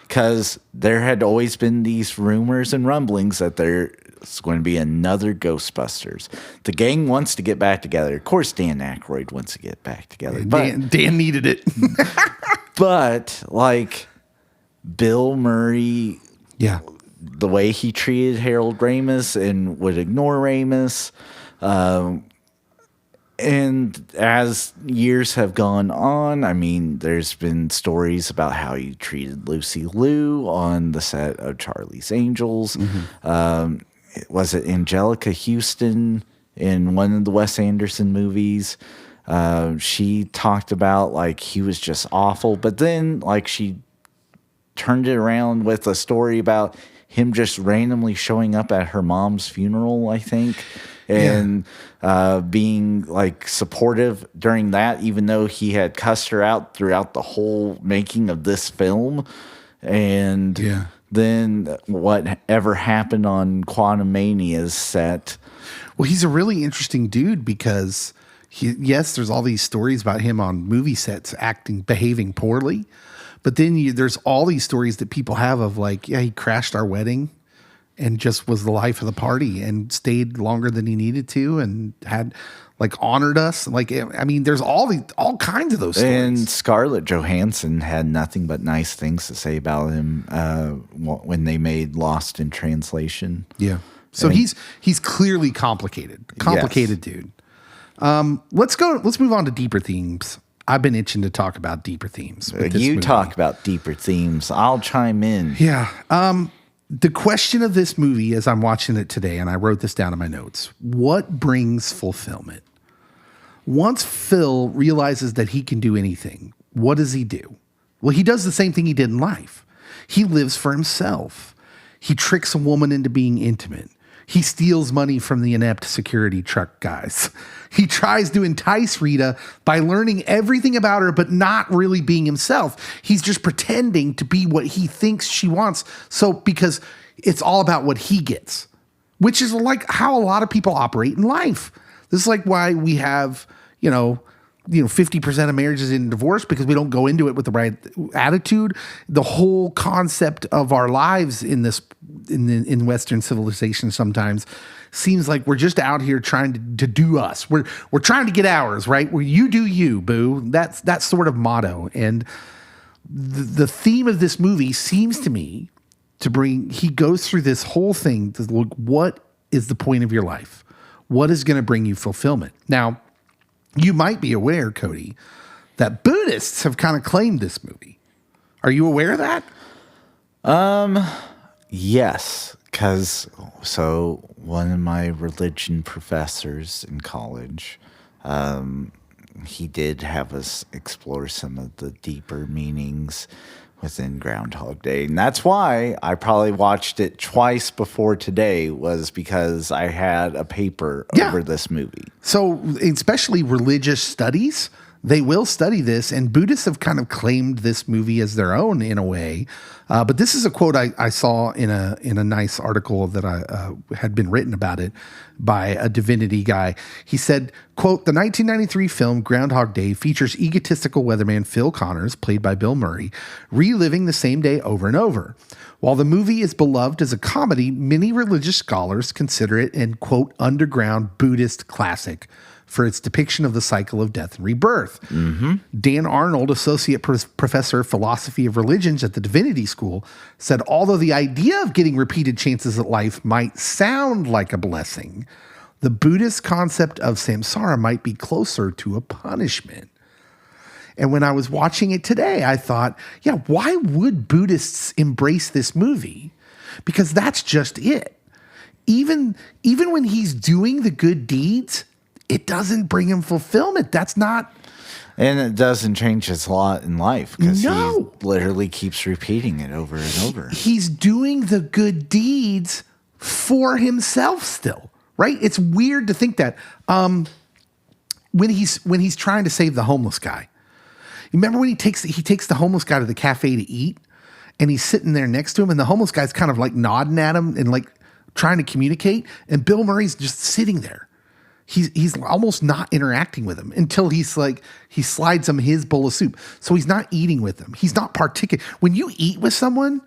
Because there had always been these rumors and rumblings that there's going to be another Ghostbusters. The gang wants to get back together. Of course, Dan Aykroyd wants to get back together. But Dan needed it. But, like, Bill Murray, the way he treated Harold Ramis and would ignore Ramis. And as years have gone on, I mean, there's been stories about how he treated Lucy Liu on the set of Charlie's Angels. Was it Angelica Houston in one of the Wes Anderson movies? She talked about, like, he was just awful. But then, like, she turned it around with a story about him just randomly showing up at her mom's funeral, I think. And being, like, supportive during that, even though he had cussed her out throughout the whole making of this film. And then whatever happened on Quantumania's set. Well, he's a really interesting dude because, there's all these stories about him on movie sets behaving poorly. But then there's all these stories that people have of, like, he crashed our wedding. And just was the life of the party and stayed longer than he needed to and had, like, honored us. Like, I mean, there's all kinds of those stories. And Scarlett Johansson had nothing but nice things to say about him when they made Lost in Translation. Yeah. So he's clearly complicated dude. Let's move on to deeper themes. I've been itching to talk about deeper themes. You talk about deeper themes. I'll chime in. Yeah. The question of this movie, as I'm watching it today, and I wrote this down in my notes, what brings fulfillment? Once Phil realizes that he can do anything, what does he do? Well, he does the same thing he did in life. He lives for himself. He tricks a woman into being intimate. He steals money from the inept security truck guys. He tries to entice Rita by learning everything about her, but not really being himself. He's just pretending to be what he thinks she wants. So, because it's all about what he gets, which is like how a lot of people operate in life. This is like why we have, 50% of marriages in divorce, because we don't go into it with the right attitude. The whole concept of our lives in Western civilization sometimes seems like we're just out here trying to do us. We're trying to get ours, right? Where you do you, boo. That's sort of motto. And the theme of this movie seems to me he goes through this whole thing to look, what is the point of your life? What is going to bring you fulfillment? Now, you might be aware, Cody, that Buddhists have kind of claimed this movie. Are you aware of that? Yes, because one of my religion professors in college, he did have us explore some of the deeper meanings within Groundhog Day. And that's why I probably watched it twice before today, was because I had a paper over this movie. So especially religious studies, they will study this, and Buddhists have kind of claimed this movie as their own in a way. But this is a quote I saw in a nice article that I had been written about it by a divinity guy. He said, quote, "The 1993 film Groundhog Day features egotistical weatherman Phil Connors, played by Bill Murray, reliving the same day over and over. While the movie is beloved as a comedy, many religious scholars consider it an, quote, underground Buddhist classic for its depiction of the cycle of death and rebirth." Mm-hmm. Dan Arnold, associate professor of philosophy of religions at the Divinity School, said, although the idea of getting repeated chances at life might sound like a blessing, the Buddhist concept of samsara might be closer to a punishment. And when I was watching it today, I thought, yeah, why would Buddhists embrace this movie? Because that's just it. Even when he's doing the good deeds, it doesn't bring him fulfillment. That's not. And it doesn't change his lot in life, because he literally keeps repeating it over and over. He's doing the good deeds for himself still, right? It's weird to think that when he's trying to save the homeless guy. Remember when he takes the homeless guy to the cafe to eat, and he's sitting there next to him, and the homeless guy's kind of like nodding at him and like trying to communicate, and Bill Murray's just sitting there. He's almost not interacting with him until he slides him his bowl of soup. So he's not eating with them. He's not particular. When you eat with someone,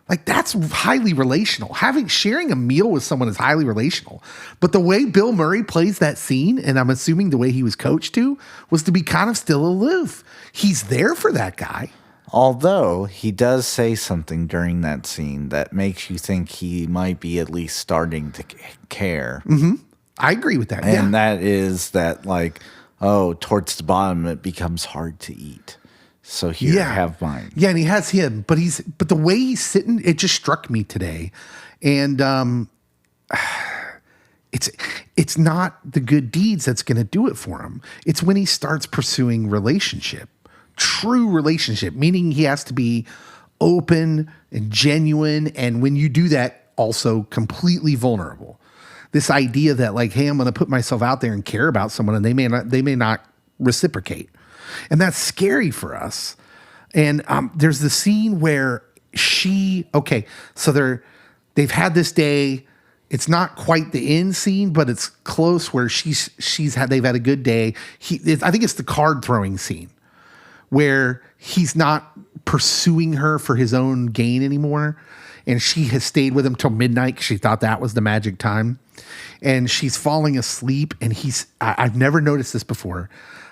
like, that's highly relational. Sharing a meal with someone is highly relational. But the way Bill Murray plays that scene, and I'm assuming the way he was coached to, was to be kind of still aloof. He's there for that guy. Although he does say something during that scene that makes you think he might be at least starting to care. Mm-hmm. I agree with that. And that is that, like, towards the bottom, it becomes hard to eat. So here, have mine. Yeah, and he has him, but the way he's sitting, it just struck me today. And it's not the good deeds that's going to do it for him. It's when he starts pursuing true relationship, meaning he has to be open and genuine. And when you do that, also completely vulnerable. This idea that, like, hey, I'm going to put myself out there and care about someone, and they may not reciprocate. And that's scary for us. And there's the scene where so they've had this day. It's not quite the end scene, but it's close, where they've had a good day. I think it's the card throwing scene where he's not pursuing her for his own gain anymore. And she has stayed with him till midnight because she thought that was the magic time. And she's falling asleep, and I've never noticed this before,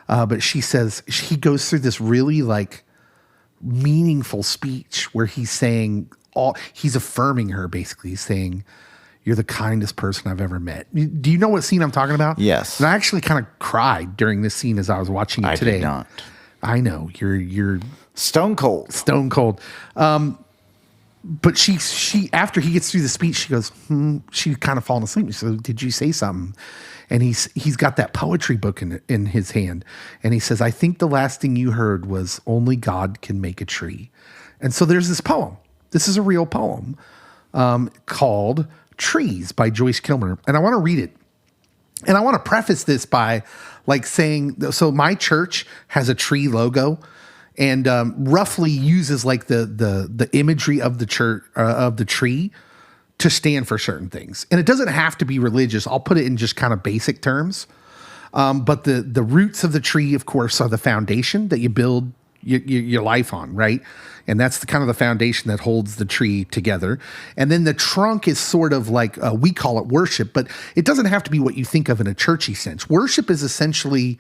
but she says, he goes through this really, like, meaningful speech where he's affirming her, basically. He's saying, "You're the kindest person I've ever met." Do you know what scene I'm talking about? Yes. And I actually kind of cried during this scene as I was watching it today. I did not. I know, you're stone cold. Stone cold. But she after he gets through the speech, she goes, she kind of fallen asleep. So, "Did you say something?" And he's got that poetry book in his hand. And he says, "I think the last thing you heard was only God can make a tree." And so there's this poem. This is a real poem called Trees by Joyce Kilmer. And I want to read it. And I want to preface this by, like, saying, so my church has a tree logo, and roughly uses, like, the imagery of the church of the tree to stand for certain things. And it doesn't have to be religious. I'll put it in just kind of basic terms. But the roots of the tree, of course, are the foundation that you build your life on, right? And that's the kind of the foundation that holds the tree together. And then the trunk is sort of like, we call it worship, but it doesn't have to be what you think of in a churchy sense. Worship is essentially,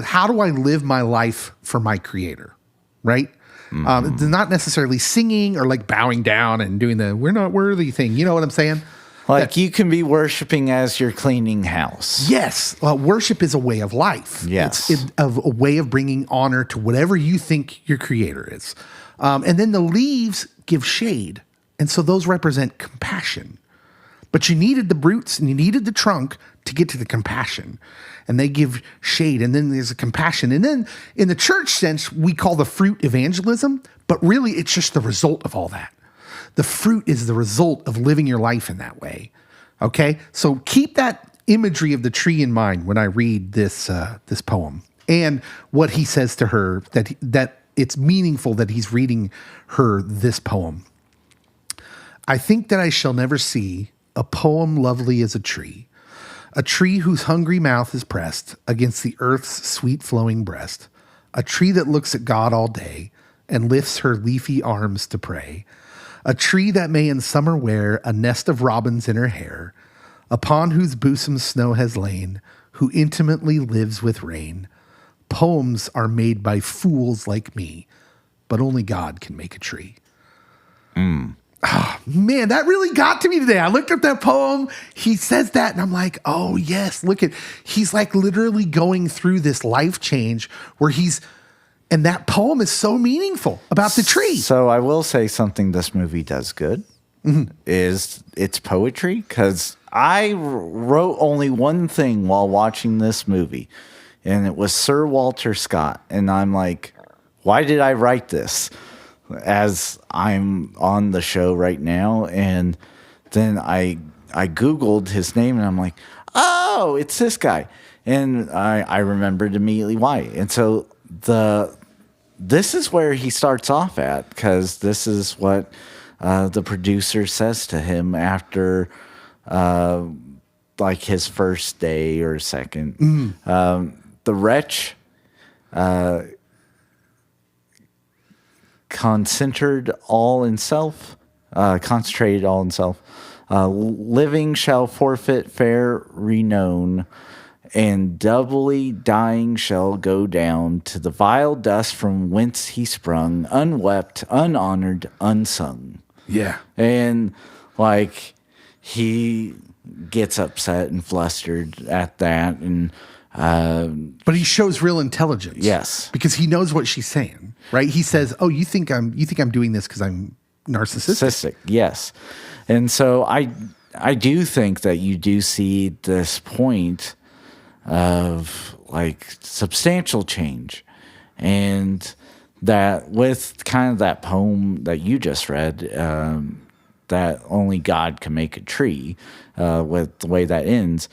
how do I live my life for my Creator, right? It's not necessarily singing or, like, bowing down and doing the "we're not worthy" thing. You know what I'm saying? Like you can be worshiping as you're cleaning house. Yes. Worship is a way of life. Yes. It's a way of bringing honor to whatever you think your creator is. And then the leaves give shade. And so those represent compassion. But you needed the roots and you needed the trunk to get to the compassion. And they give shade. And then there's a compassion. And then in the church sense, we call the fruit evangelism. But really, it's just the result of all that. The fruit is the result of living your life in that way. Okay? So keep that imagery of the tree in mind when I read this this poem. And what he says to her, that it's meaningful that he's reading her this poem. I think that I shall never see a poem lovely as a tree whose hungry mouth is pressed against the earth's sweet flowing breast, a tree that looks at God all day and lifts her leafy arms to pray, a tree that may in summer wear a nest of robins in her hair, upon whose bosom snow has lain, who intimately lives with rain. Poems are made by fools like me, but only God can make a tree. Oh, man, that really got to me today. I looked up that poem. He says that, and I'm like, oh, yes, he's like literally going through this life change where and that poem is so meaningful about the tree. So I will say something this movie does good is its poetry, because I wrote only one thing while watching this movie, and it was Sir Walter Scott. And I'm like, why did I write this? As I'm on the show right now, and then I Googled his name, and I'm like, oh, it's this guy. And I remembered immediately why. And so this is where he starts off at, because this is what the producer says to him after like his first day or second. The wretch concentrated all in self, living shall forfeit fair renown, and doubly dying shall go down to the vile dust from whence he sprung, unwept, unhonored, unsung. Yeah. And like he gets upset and flustered at that, and but he shows real intelligence. Yes. Because he knows what she's saying, right? He says, oh, you think I'm doing this because I'm narcissistic? Yes. And so I do think that you do see this point of like substantial change, and that with kind of that poem that you just read, that only God can make a tree, with the way that ends,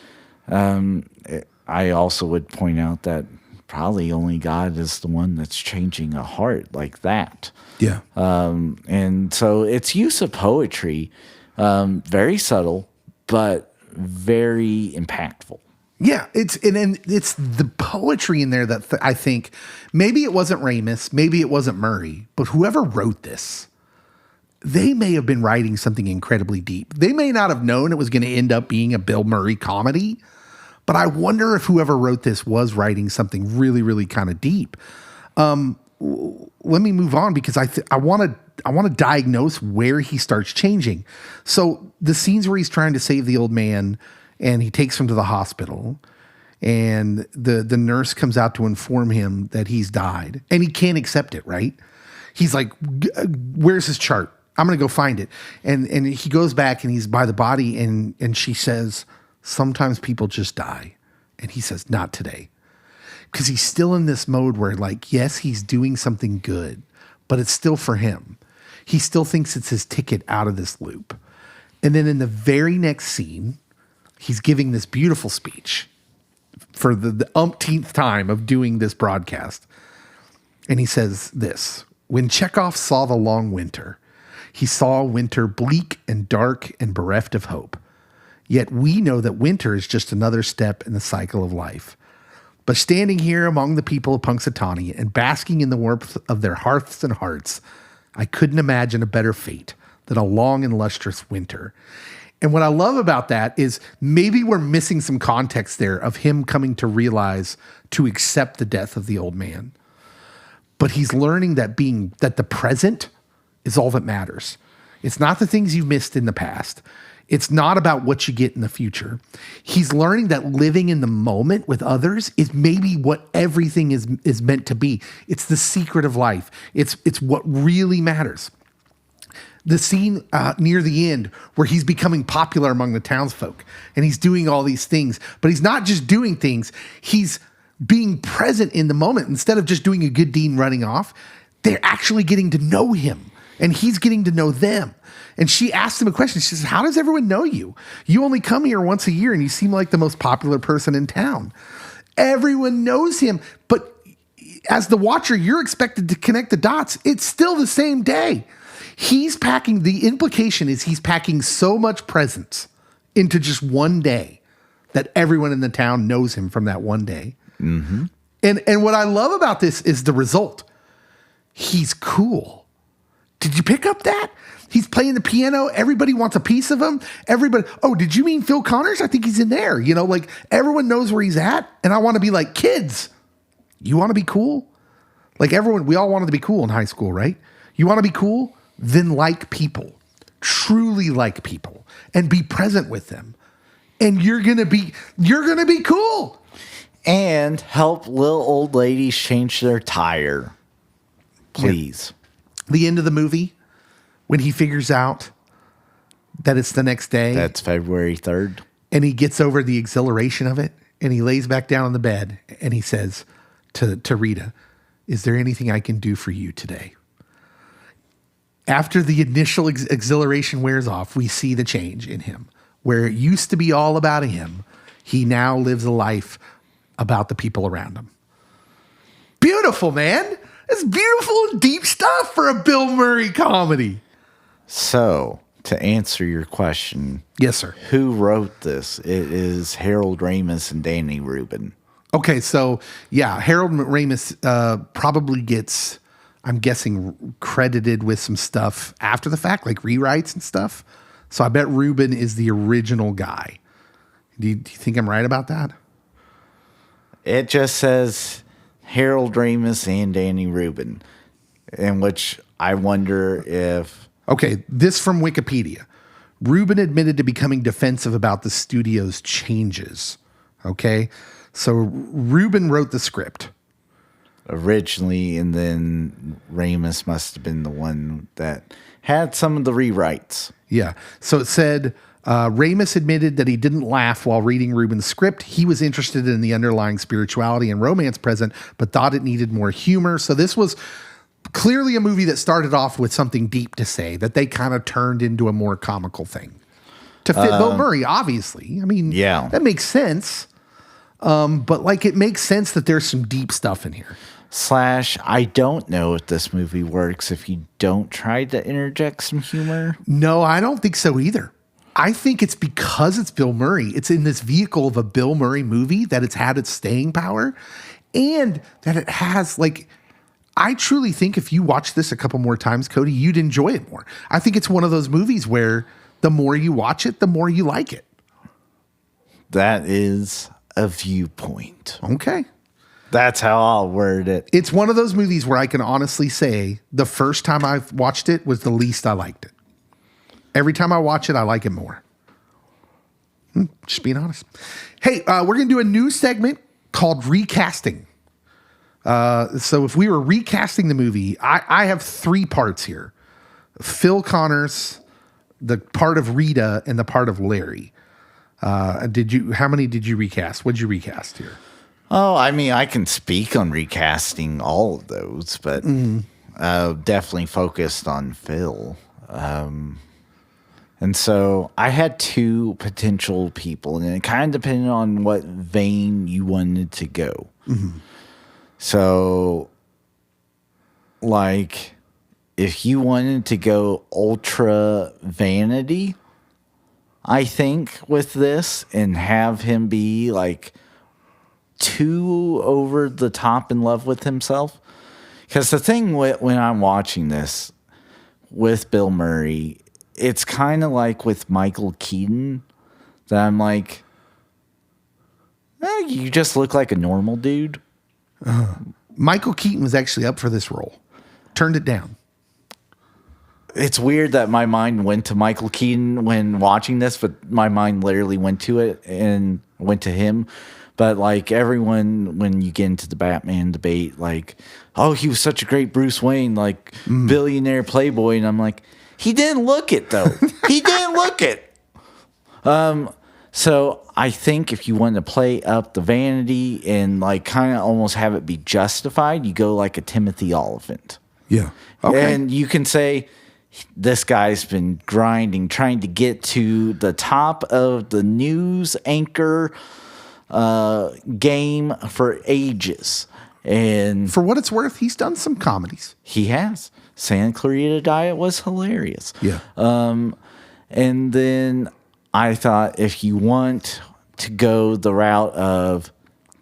I also would point out that probably only God is the one that's changing a heart like that. Yeah. And so its use of poetry, very subtle, but very impactful. Yeah, it's the poetry in there that I think maybe it wasn't Ramis, maybe it wasn't Murray, but whoever wrote this, they may have been writing something incredibly deep. They may not have known it was going to end up being a Bill Murray comedy, but I wonder if whoever wrote this was writing something really, really kind of deep. Let me move on, because I want to diagnose where he starts changing. So the scenes where he's trying to save the old man, and he takes him to the hospital, and the nurse comes out to inform him that he's died, and he can't accept it, right? He's like, where's his chart? I'm going to go find it. And he goes back, and he's by the body, and she says, sometimes people just die. And he says, not today. Because he's still in this mode where, like, yes, he's doing something good, but it's still for him. He still thinks it's his ticket out of this loop. And then in the very next scene, he's giving this beautiful speech for the umpteenth time of doing this broadcast. And he says this: when Chekhov saw the long winter, he saw winter bleak and dark and bereft of hope. Yet we know that winter is just another step in the cycle of life. But standing here among the people of Punxsutawney and basking in the warmth of their hearths and hearts, I couldn't imagine a better fate than a long and lustrous winter. And what I love about that is maybe we're missing some context there of him coming to realize, to accept the death of the old man. But he's learning that the present is all that matters. It's not the things you've missed in the past. It's not about what you get in the future. He's learning that living in the moment with others is maybe what everything is meant to be. It's the secret of life. It's what really matters. The scene near the end where he's becoming popular among the townsfolk and he's doing all these things, but he's not just doing things. He's being present in the moment. Instead of just doing a good deed and running off, they're actually getting to know him and he's getting to know them. And she asked him a question. She says, how does everyone know you? You only come here once a year and you seem like the most popular person in town. Everyone knows him, but as the watcher, you're expected to connect the dots. It's still the same day. The implication is he's packing so much presence into just one day that everyone in the town knows him from that one day. Mm-hmm. And what I love about this is the result. He's cool. Did you pick up that? He's playing the piano. Everybody wants a piece of him. Everybody, oh, did you mean Phil Connors? I think he's in there. Like everyone knows where he's at. And I want to be like, kids, you want to be cool? Like we all wanted to be cool in high school, right? You want to be cool? Then like people, truly like people, and be present with them. And you're gonna be cool. And help little old ladies change their tire. Please. Yeah. The end of the movie, when he figures out that it's the next day. That's February 3rd. And he gets over the exhilaration of it, and he lays back down on the bed, and he says to Rita, is there anything I can do for you today? After the initial exhilaration wears off, we see the change in him. Where it used to be all about him, he now lives a life about the people around him. Beautiful, man. It's beautiful and deep stuff for a Bill Murray comedy. So, to answer your question. Yes, sir. Who wrote this? It is Harold Ramis and Danny Rubin. Okay, so, yeah, Harold Ramis probably gets, I'm guessing, credited with some stuff after the fact, like rewrites and stuff. So I bet Rubin is the original guy. Do you think I'm right about that? It just says Harold Ramis and Danny Rubin, in which I wonder if... Okay, this from Wikipedia. Rubin admitted to becoming defensive about the studio's changes. Okay, so Rubin wrote the script. Originally, and then Ramis must have been the one that had some of the rewrites. Yeah. So it said Ramis admitted that he didn't laugh while reading Rubin's script. He was interested in the underlying spirituality and romance present, but thought it needed more humor. So this was clearly a movie that started off with something deep to say that they kind of turned into a more comical thing to fit Bill Murray, obviously. I mean, yeah, that makes sense. But like, it makes sense that there's some deep stuff in here. / I don't know if this movie works if you don't try to interject some humor. No, I don't think so either. I think it's because it's Bill Murray. It's in this vehicle of a Bill Murray movie that it's had its staying power and that it has like, I truly think if you watch this a couple more times, Cody, you'd enjoy it more. I think it's one of those movies where the more you watch it, the more you like it. That is a viewpoint. Okay. That's how I'll word it. It's one of those movies where I can honestly say the first time I watched it was the least I liked it. Every time I watch it, I like it more. Just being honest. Hey, we're going to do a new segment called Recasting. So if we were recasting the movie, I have 3 parts here. Phil Connors, the part of Rita, and the part of Larry. How many did you recast? What did you recast here? Oh, I mean, I can speak on recasting all of those, but definitely focused on Phil. And so I had 2 potential people, and it kind of depended on what vein you wanted to go. Mm-hmm. So, like, if you wanted to go ultra vanity, I think, with this, and have him be, like, too over the top in love with himself. Because the thing when I'm watching this with Bill Murray, it's kind of like with Michael Keaton that I'm like, you just look like a normal dude. Michael Keaton was actually up for this role. Turned it down. it's weird that my mind went to Michael Keaton when watching this, but my mind literally went to it and went to him. But like everyone, when you get into the Batman debate, like, oh, he was such a great Bruce Wayne, like billionaire playboy, and I'm like, he didn't look it though. He didn't look it. So I think if you want to play up the vanity and like kind of almost have it be justified, you go like a Timothy Oliphant. Yeah. Okay. And you can say, this guy's been grinding, trying to get to the top of the news anchor game for ages. And for what it's worth, he's done some comedies. he has. Santa Clarita Diet was hilarious. Yeah. And then I thought if you want to go the route of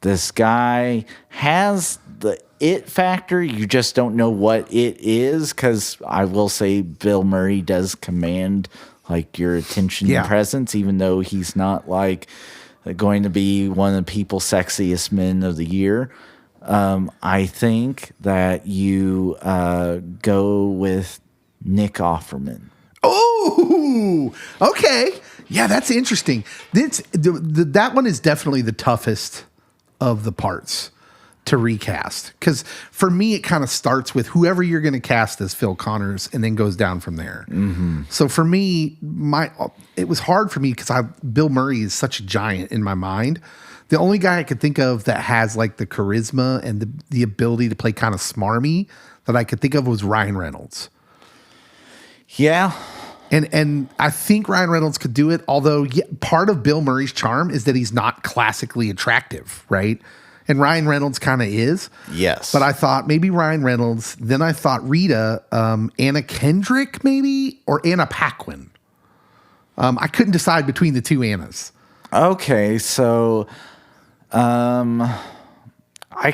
this guy has the it factor, you just don't know what it is, because I will say Bill Murray does command like your attention and presence, even though he's not like going to be one of the people's sexiest men of the year. I think that you go with Nick Offerman. Oh, okay. Yeah, that's interesting. That one is definitely the toughest of the parts to recast. Because for me, it kind of starts with whoever you're going to cast as Phil Connors and then goes down from there. Mm-hmm. So for me, it was hard for me because Bill Murray is such a giant in my mind. The only guy I could think of that has like the charisma and the ability to play kind of smarmy that I could think of was Ryan Reynolds. Yeah. And I think Ryan Reynolds could do it, although part of Bill Murray's charm is that he's not classically attractive, right? And Ryan Reynolds kind of is. Yes. But I thought maybe Ryan Reynolds. Then I thought Rita, Anna Kendrick maybe, or Anna Paquin. I couldn't decide between the two Annas. Okay, so I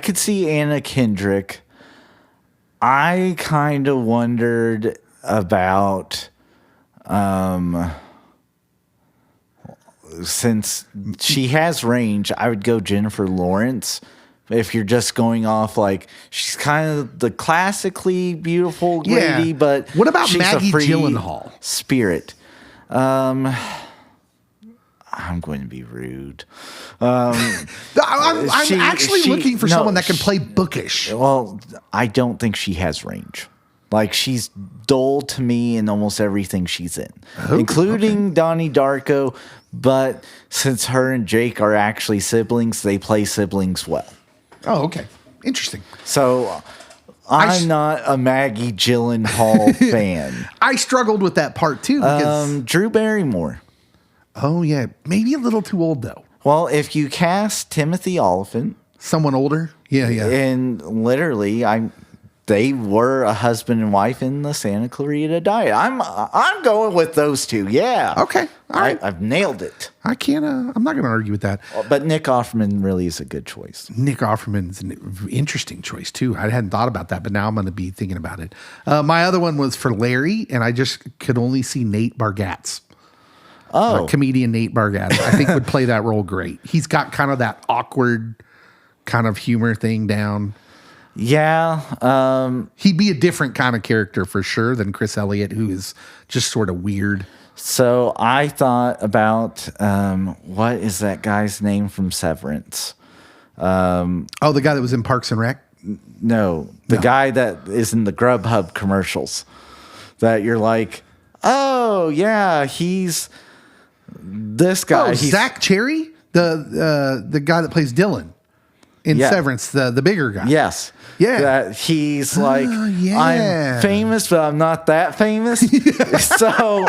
could see Anna Kendrick. I kind of wondered about since she has range, I would go Jennifer Lawrence. If you're just going off like she's kind of the classically beautiful lady, but what about she's Maggie a free Gyllenhaal? Spirit. I'm going to be rude. I'm actually looking for someone that can play bookish. Well, I don't think she has range. Like, she's dull to me in almost everything she's in, including Donnie Darko. But since her and Jake are actually siblings, they play siblings well. Oh, okay. Interesting. So I'm not a Maggie Gyllenhaal fan. I struggled with that part, too. Because, Drew Barrymore. Oh, yeah. Maybe a little too old, though. Well, if you cast Timothy Oliphant. Someone older? Yeah. And literally, they were a husband and wife in the Santa Clarita Diet. I'm going with those two. Yeah. Okay. All right. I've nailed it. I can't. I'm not going to argue with that. But Nick Offerman really is a good choice. Nick Offerman's an interesting choice too. I hadn't thought about that, but now I'm going to be thinking about it. My other one was for Larry, and I just could only see Nate Bargatze. Comedian Nate Bargatze, I think would play that role great. He's got kind of that awkward kind of humor thing down. Yeah. He'd be a different kind of character for sure than Chris Elliott, who is just sort of weird. So I thought about what is that guy's name from Severance? The guy that was in Parks and Rec? No, the guy that is in the Grubhub commercials. That you're like, oh yeah, he's this guy. Oh, Zach Cherry, the guy that plays Dylan in Severance, the bigger guy. Yes. Yeah. That he's like, I'm famous, but I'm not that famous. So,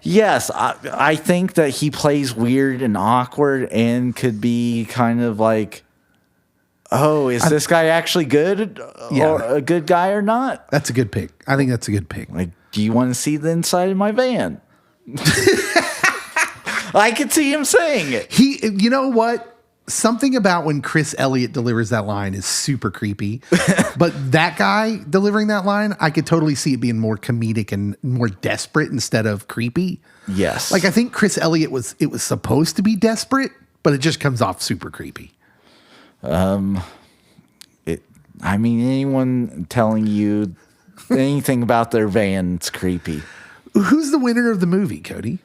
yes, I think that he plays weird and awkward and could be kind of like, oh, is this guy actually good or a good guy or not? That's a good pick. I think that's a good pick. Like, do you want to see the inside of my van? I could see him saying it. You know what? Something about when Chris Elliott delivers that line is super creepy. But that guy delivering that line, I could totally see it being more comedic and more desperate instead of creepy. Yes. Like, I think Chris Elliott was supposed to be desperate, but it just comes off super creepy. Anyone telling you Anything about their van's creepy. Who's the winner of the movie, Cody?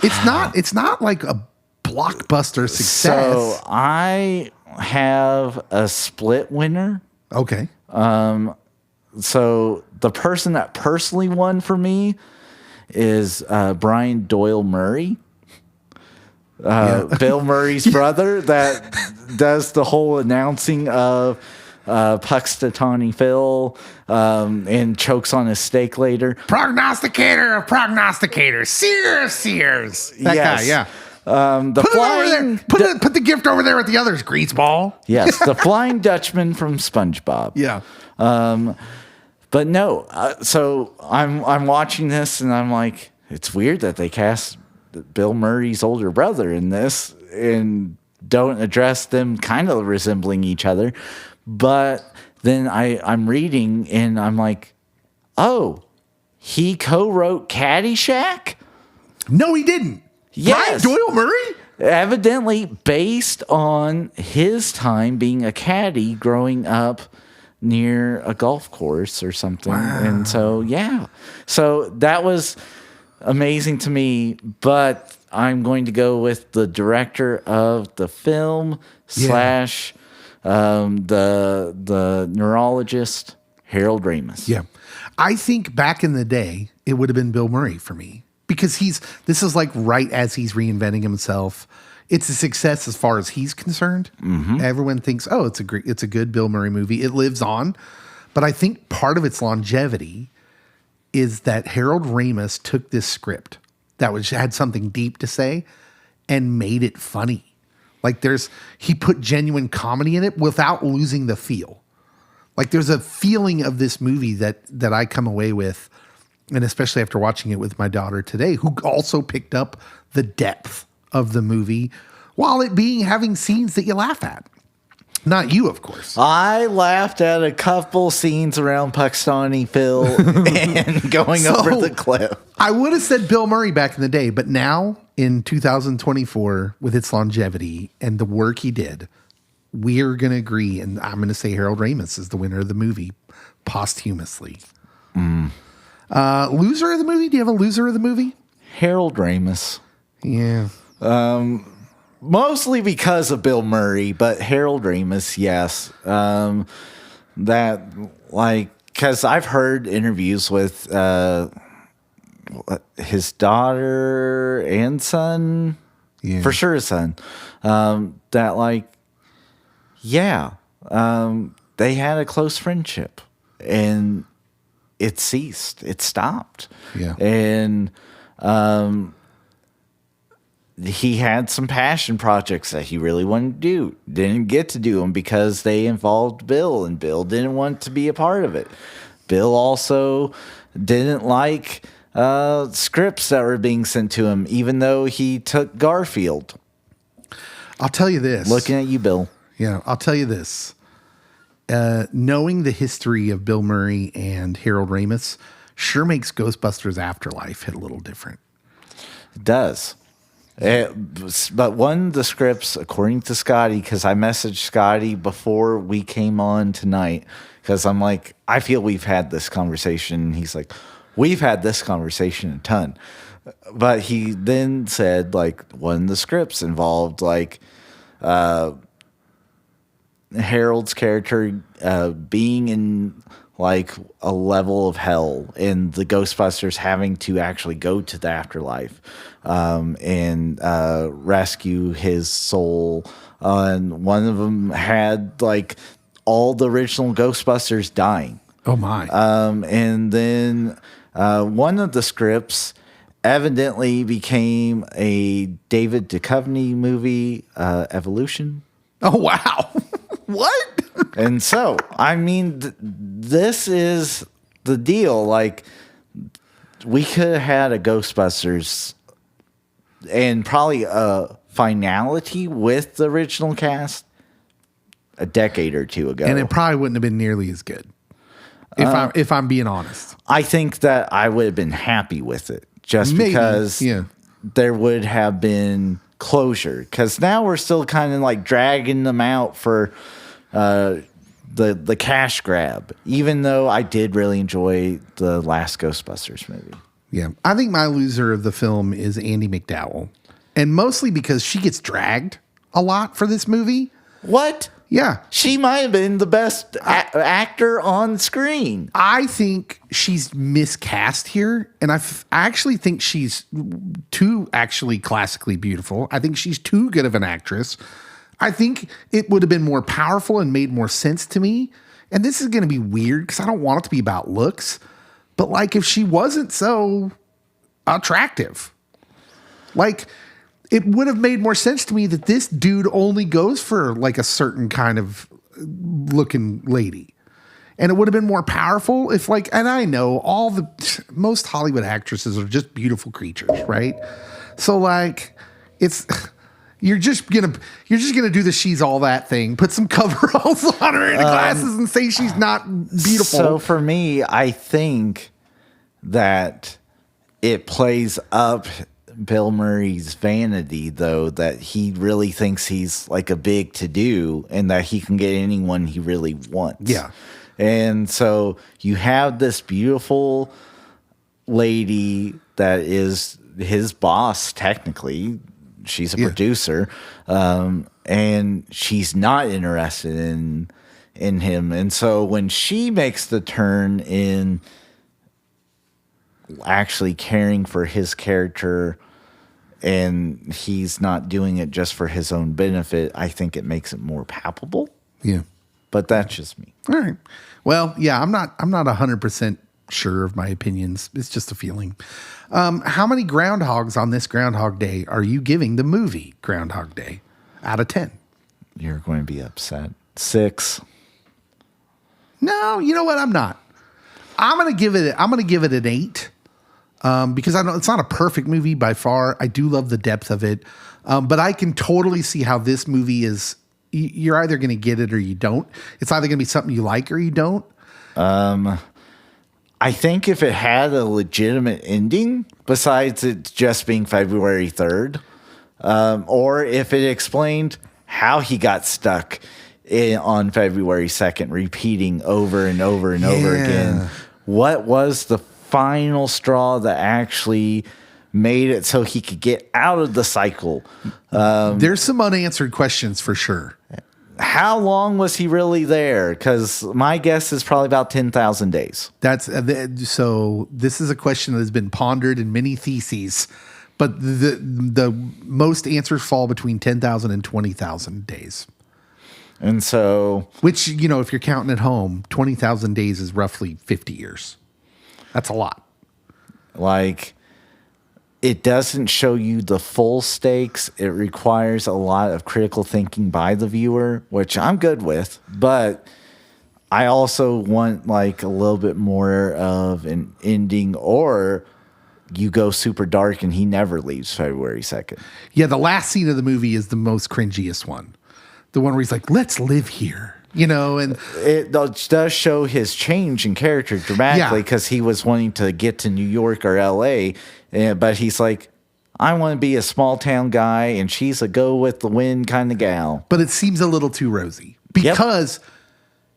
It's not like a blockbuster success. So I have a split winner. Okay. So the person that personally won for me is Brian Doyle Murray. Bill Murray's brother that does the whole announcing of Punxsutawney Phil and chokes on his steak later. Prognosticator of prognosticators. Sears. That guy, yeah. The Put flying it over there. Put the gift over there with the others, greaseball. Yes, the Flying Dutchman from SpongeBob. Yeah. But no, so I'm watching this and I'm like, it's weird that they cast Bill Murray's older brother in this and don't address them kind of resembling each other. But then I'm reading and I'm like, oh, he co-wrote Caddyshack? No, he didn't. Yes. Brian Doyle Murray? Evidently based on his time being a caddy growing up near a golf course or something. Wow. And so, yeah. So that was amazing to me, but I'm going to go with the director of the film slash the neurologist, Harold Ramis. Yeah. I think back in the day, it would have been Bill Murray for me because this is like right as he's reinventing himself. It's a success as far as he's concerned. Mm-hmm. Everyone thinks, oh, it's a good Bill Murray movie. It lives on. But I think part of its longevity is that Harold Ramis took this script that had something deep to say and made it funny. Like he put genuine comedy in it without losing the feel. Like there's a feeling of this movie that I come away with, and especially after watching it with my daughter today, who also picked up the depth of the movie while it having scenes that you laugh at. Not you, of course. I laughed at a couple scenes around Punxsutawney Phil and going over the cliff. I would have said Bill Murray back in the day, but now in 2024, with its longevity and the work he did, we're going to agree, and I'm going to say Harold Ramis is the winner of the movie posthumously. Loser of the movie? Do you have a loser of the movie? Harold Ramis. Yeah. Mostly because of Bill Murray, but Harold Ramis, yes. Because I've heard interviews with his daughter and son, for sure his son, they had a close friendship and it ceased. It stopped. Yeah. And he had some passion projects that he really wanted to do. Didn't get to do them because they involved Bill, and Bill didn't want to be a part of it. Bill also didn't like scripts that were being sent to him, even though he took Garfield. I'll tell you this. Looking at you, Bill. Yeah, I'll tell you this. Knowing the history of Bill Murray and Harold Ramis sure makes Ghostbusters Afterlife hit a little different. It does. But one of the scripts, according to Scotty, because I messaged Scotty before we came on tonight, because I'm like, I feel we've had this conversation. And he's like, we've had this conversation a ton. But he then said, like, one of the scripts involved, like, Harold's character being in, like, a level of hell and the Ghostbusters having to actually go to the afterlife and rescue his soul. And one of them had, like, all the original Ghostbusters dying. Oh, my. And then one of the scripts evidently became a David Duchovny movie, Evolution. Oh, wow. What? And so, I mean, this is the deal. Like, we could have had a Ghostbusters and probably a finality with the original cast a decade or two ago. And it probably wouldn't have been nearly as good, if I'm being honest. I think that I would have been happy with it just Maybe, because yeah. there would have been closure. Because now we're still kind of like dragging them out for the cash grab, even though I did really enjoy the last Ghostbusters movie. Yeah. I think my loser of the film is Andy McDowell. And mostly because she gets dragged a lot for this movie. What? Yeah. She might have been the best actor on screen. I think she's miscast here. And I actually think she's too actually classically beautiful. I think she's too good of an actress. I think it would have been more powerful and made more sense to me. And this is going to be weird because I don't want it to be about looks. But like if she wasn't so attractive, like it would have made more sense to me that this dude only goes for like a certain kind of looking lady. And it would have been more powerful if like, and I know most Hollywood actresses are just beautiful creatures, right? So like you're just gonna do the she's all that thing, put some coveralls on her and glasses and say she's not beautiful. So for me, I think that it plays up Bill Murray's vanity, though, that he really thinks he's like a big to-do and that he can get anyone he really wants. Yeah. And so you have this beautiful lady that is his boss, technically. She's a producer. And she's not interested in him. And so when she makes the turn in actually caring for his character and he's not doing it just for his own benefit, I think it makes it more palpable. Yeah. But that's just me. All right. Well, yeah, I'm not 100% sure of my opinions. It's just a feeling. How many groundhogs on this Groundhog Day are you giving the movie Groundhog Day out of 10? You're going to be upset. 6. No, you know what? I'm not. I'm going to give it an 8. Because I know it's not a perfect movie by far. I do love the depth of it. But I can totally see how this movie is. You're either going to get it or you don't. It's either going to be something you like or you don't. I think if it had a legitimate ending, besides it just being February 3rd, or if it explained how he got stuck on February 2nd, repeating over and over and over again, what was the final straw that actually made it so he could get out of the cycle? There's some unanswered questions for sure. How long was he really there? Because my guess is probably about 10,000 days. So this is a question that has been pondered in many theses, but the most answers fall between 10,000 and 20,000 days. And so, which, if you're counting at home, 20,000 days is roughly 50 years. That's a lot. Like, it doesn't show you the full stakes. It requires a lot of critical thinking by the viewer, which I'm good with. But I also want like a little bit more of an ending, or you go super dark and he never leaves February 2nd. Yeah, the last scene of the movie is the most cringiest one. The one where he's like, let's live here. And it does show his change in character dramatically because he was wanting to get to New York or LA, but he's like, I want to be a small town guy, and she's a go with the wind kind of gal. But it seems a little too rosy because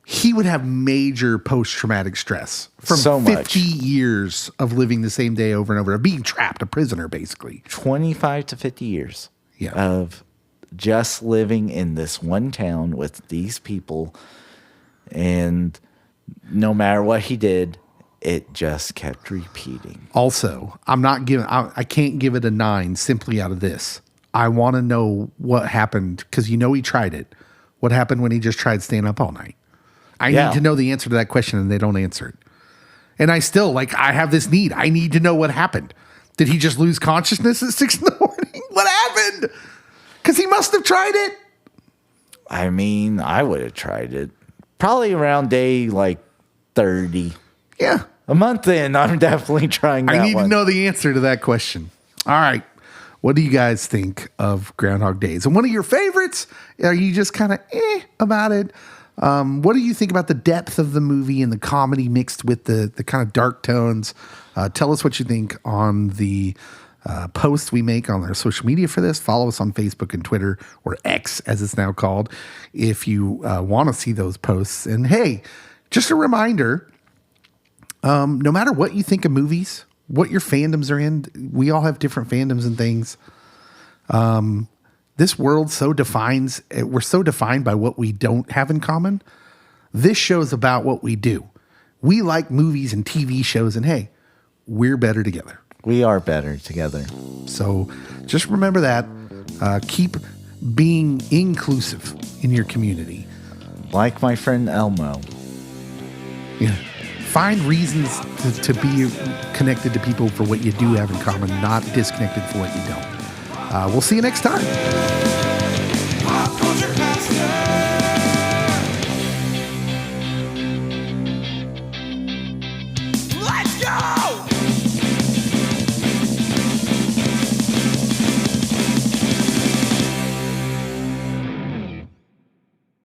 he would have major post-traumatic stress from 50 years of living the same day over and over, of being trapped, a prisoner, basically. 25 to 50 years of just living in this one town with these people, and no matter what he did, it just kept repeating. Also, I can't give it a 9 simply out of this. I want to know what happened, because he tried it. What happened when he just tried staying up all night? I need to know the answer to that question, and they don't answer it. And I still, I have this need. I need to know what happened. Did he just lose consciousness at 6 in the morning? What happened? Because he must have tried it. I mean, I would have tried it. Probably around day 30. Yeah. A month in, I'm definitely trying that I need one. to know the answer to that question. All right. What do you guys think of Groundhog Days? And one of your favorites? Are you just kind of about it? What do you think about the depth of the movie and the comedy mixed with the kind of dark tones? Tell us what you think on the posts we make on our social media for this. Follow us on Facebook and Twitter, or X as it's now called, if you want to see those posts. And hey, just a reminder, no matter what you think of movies, what your fandoms are in, we all have different fandoms and things. This world we're so defined by what we don't have in common. This show's about what we do. We like movies and TV shows, and hey, we're better together. We are better together. So just remember that. Keep being inclusive in your community. Like my friend Elmo. Yeah. Find reasons to be connected to people for what you do have in common, not disconnected for what you don't. We'll see you next time. Let's go!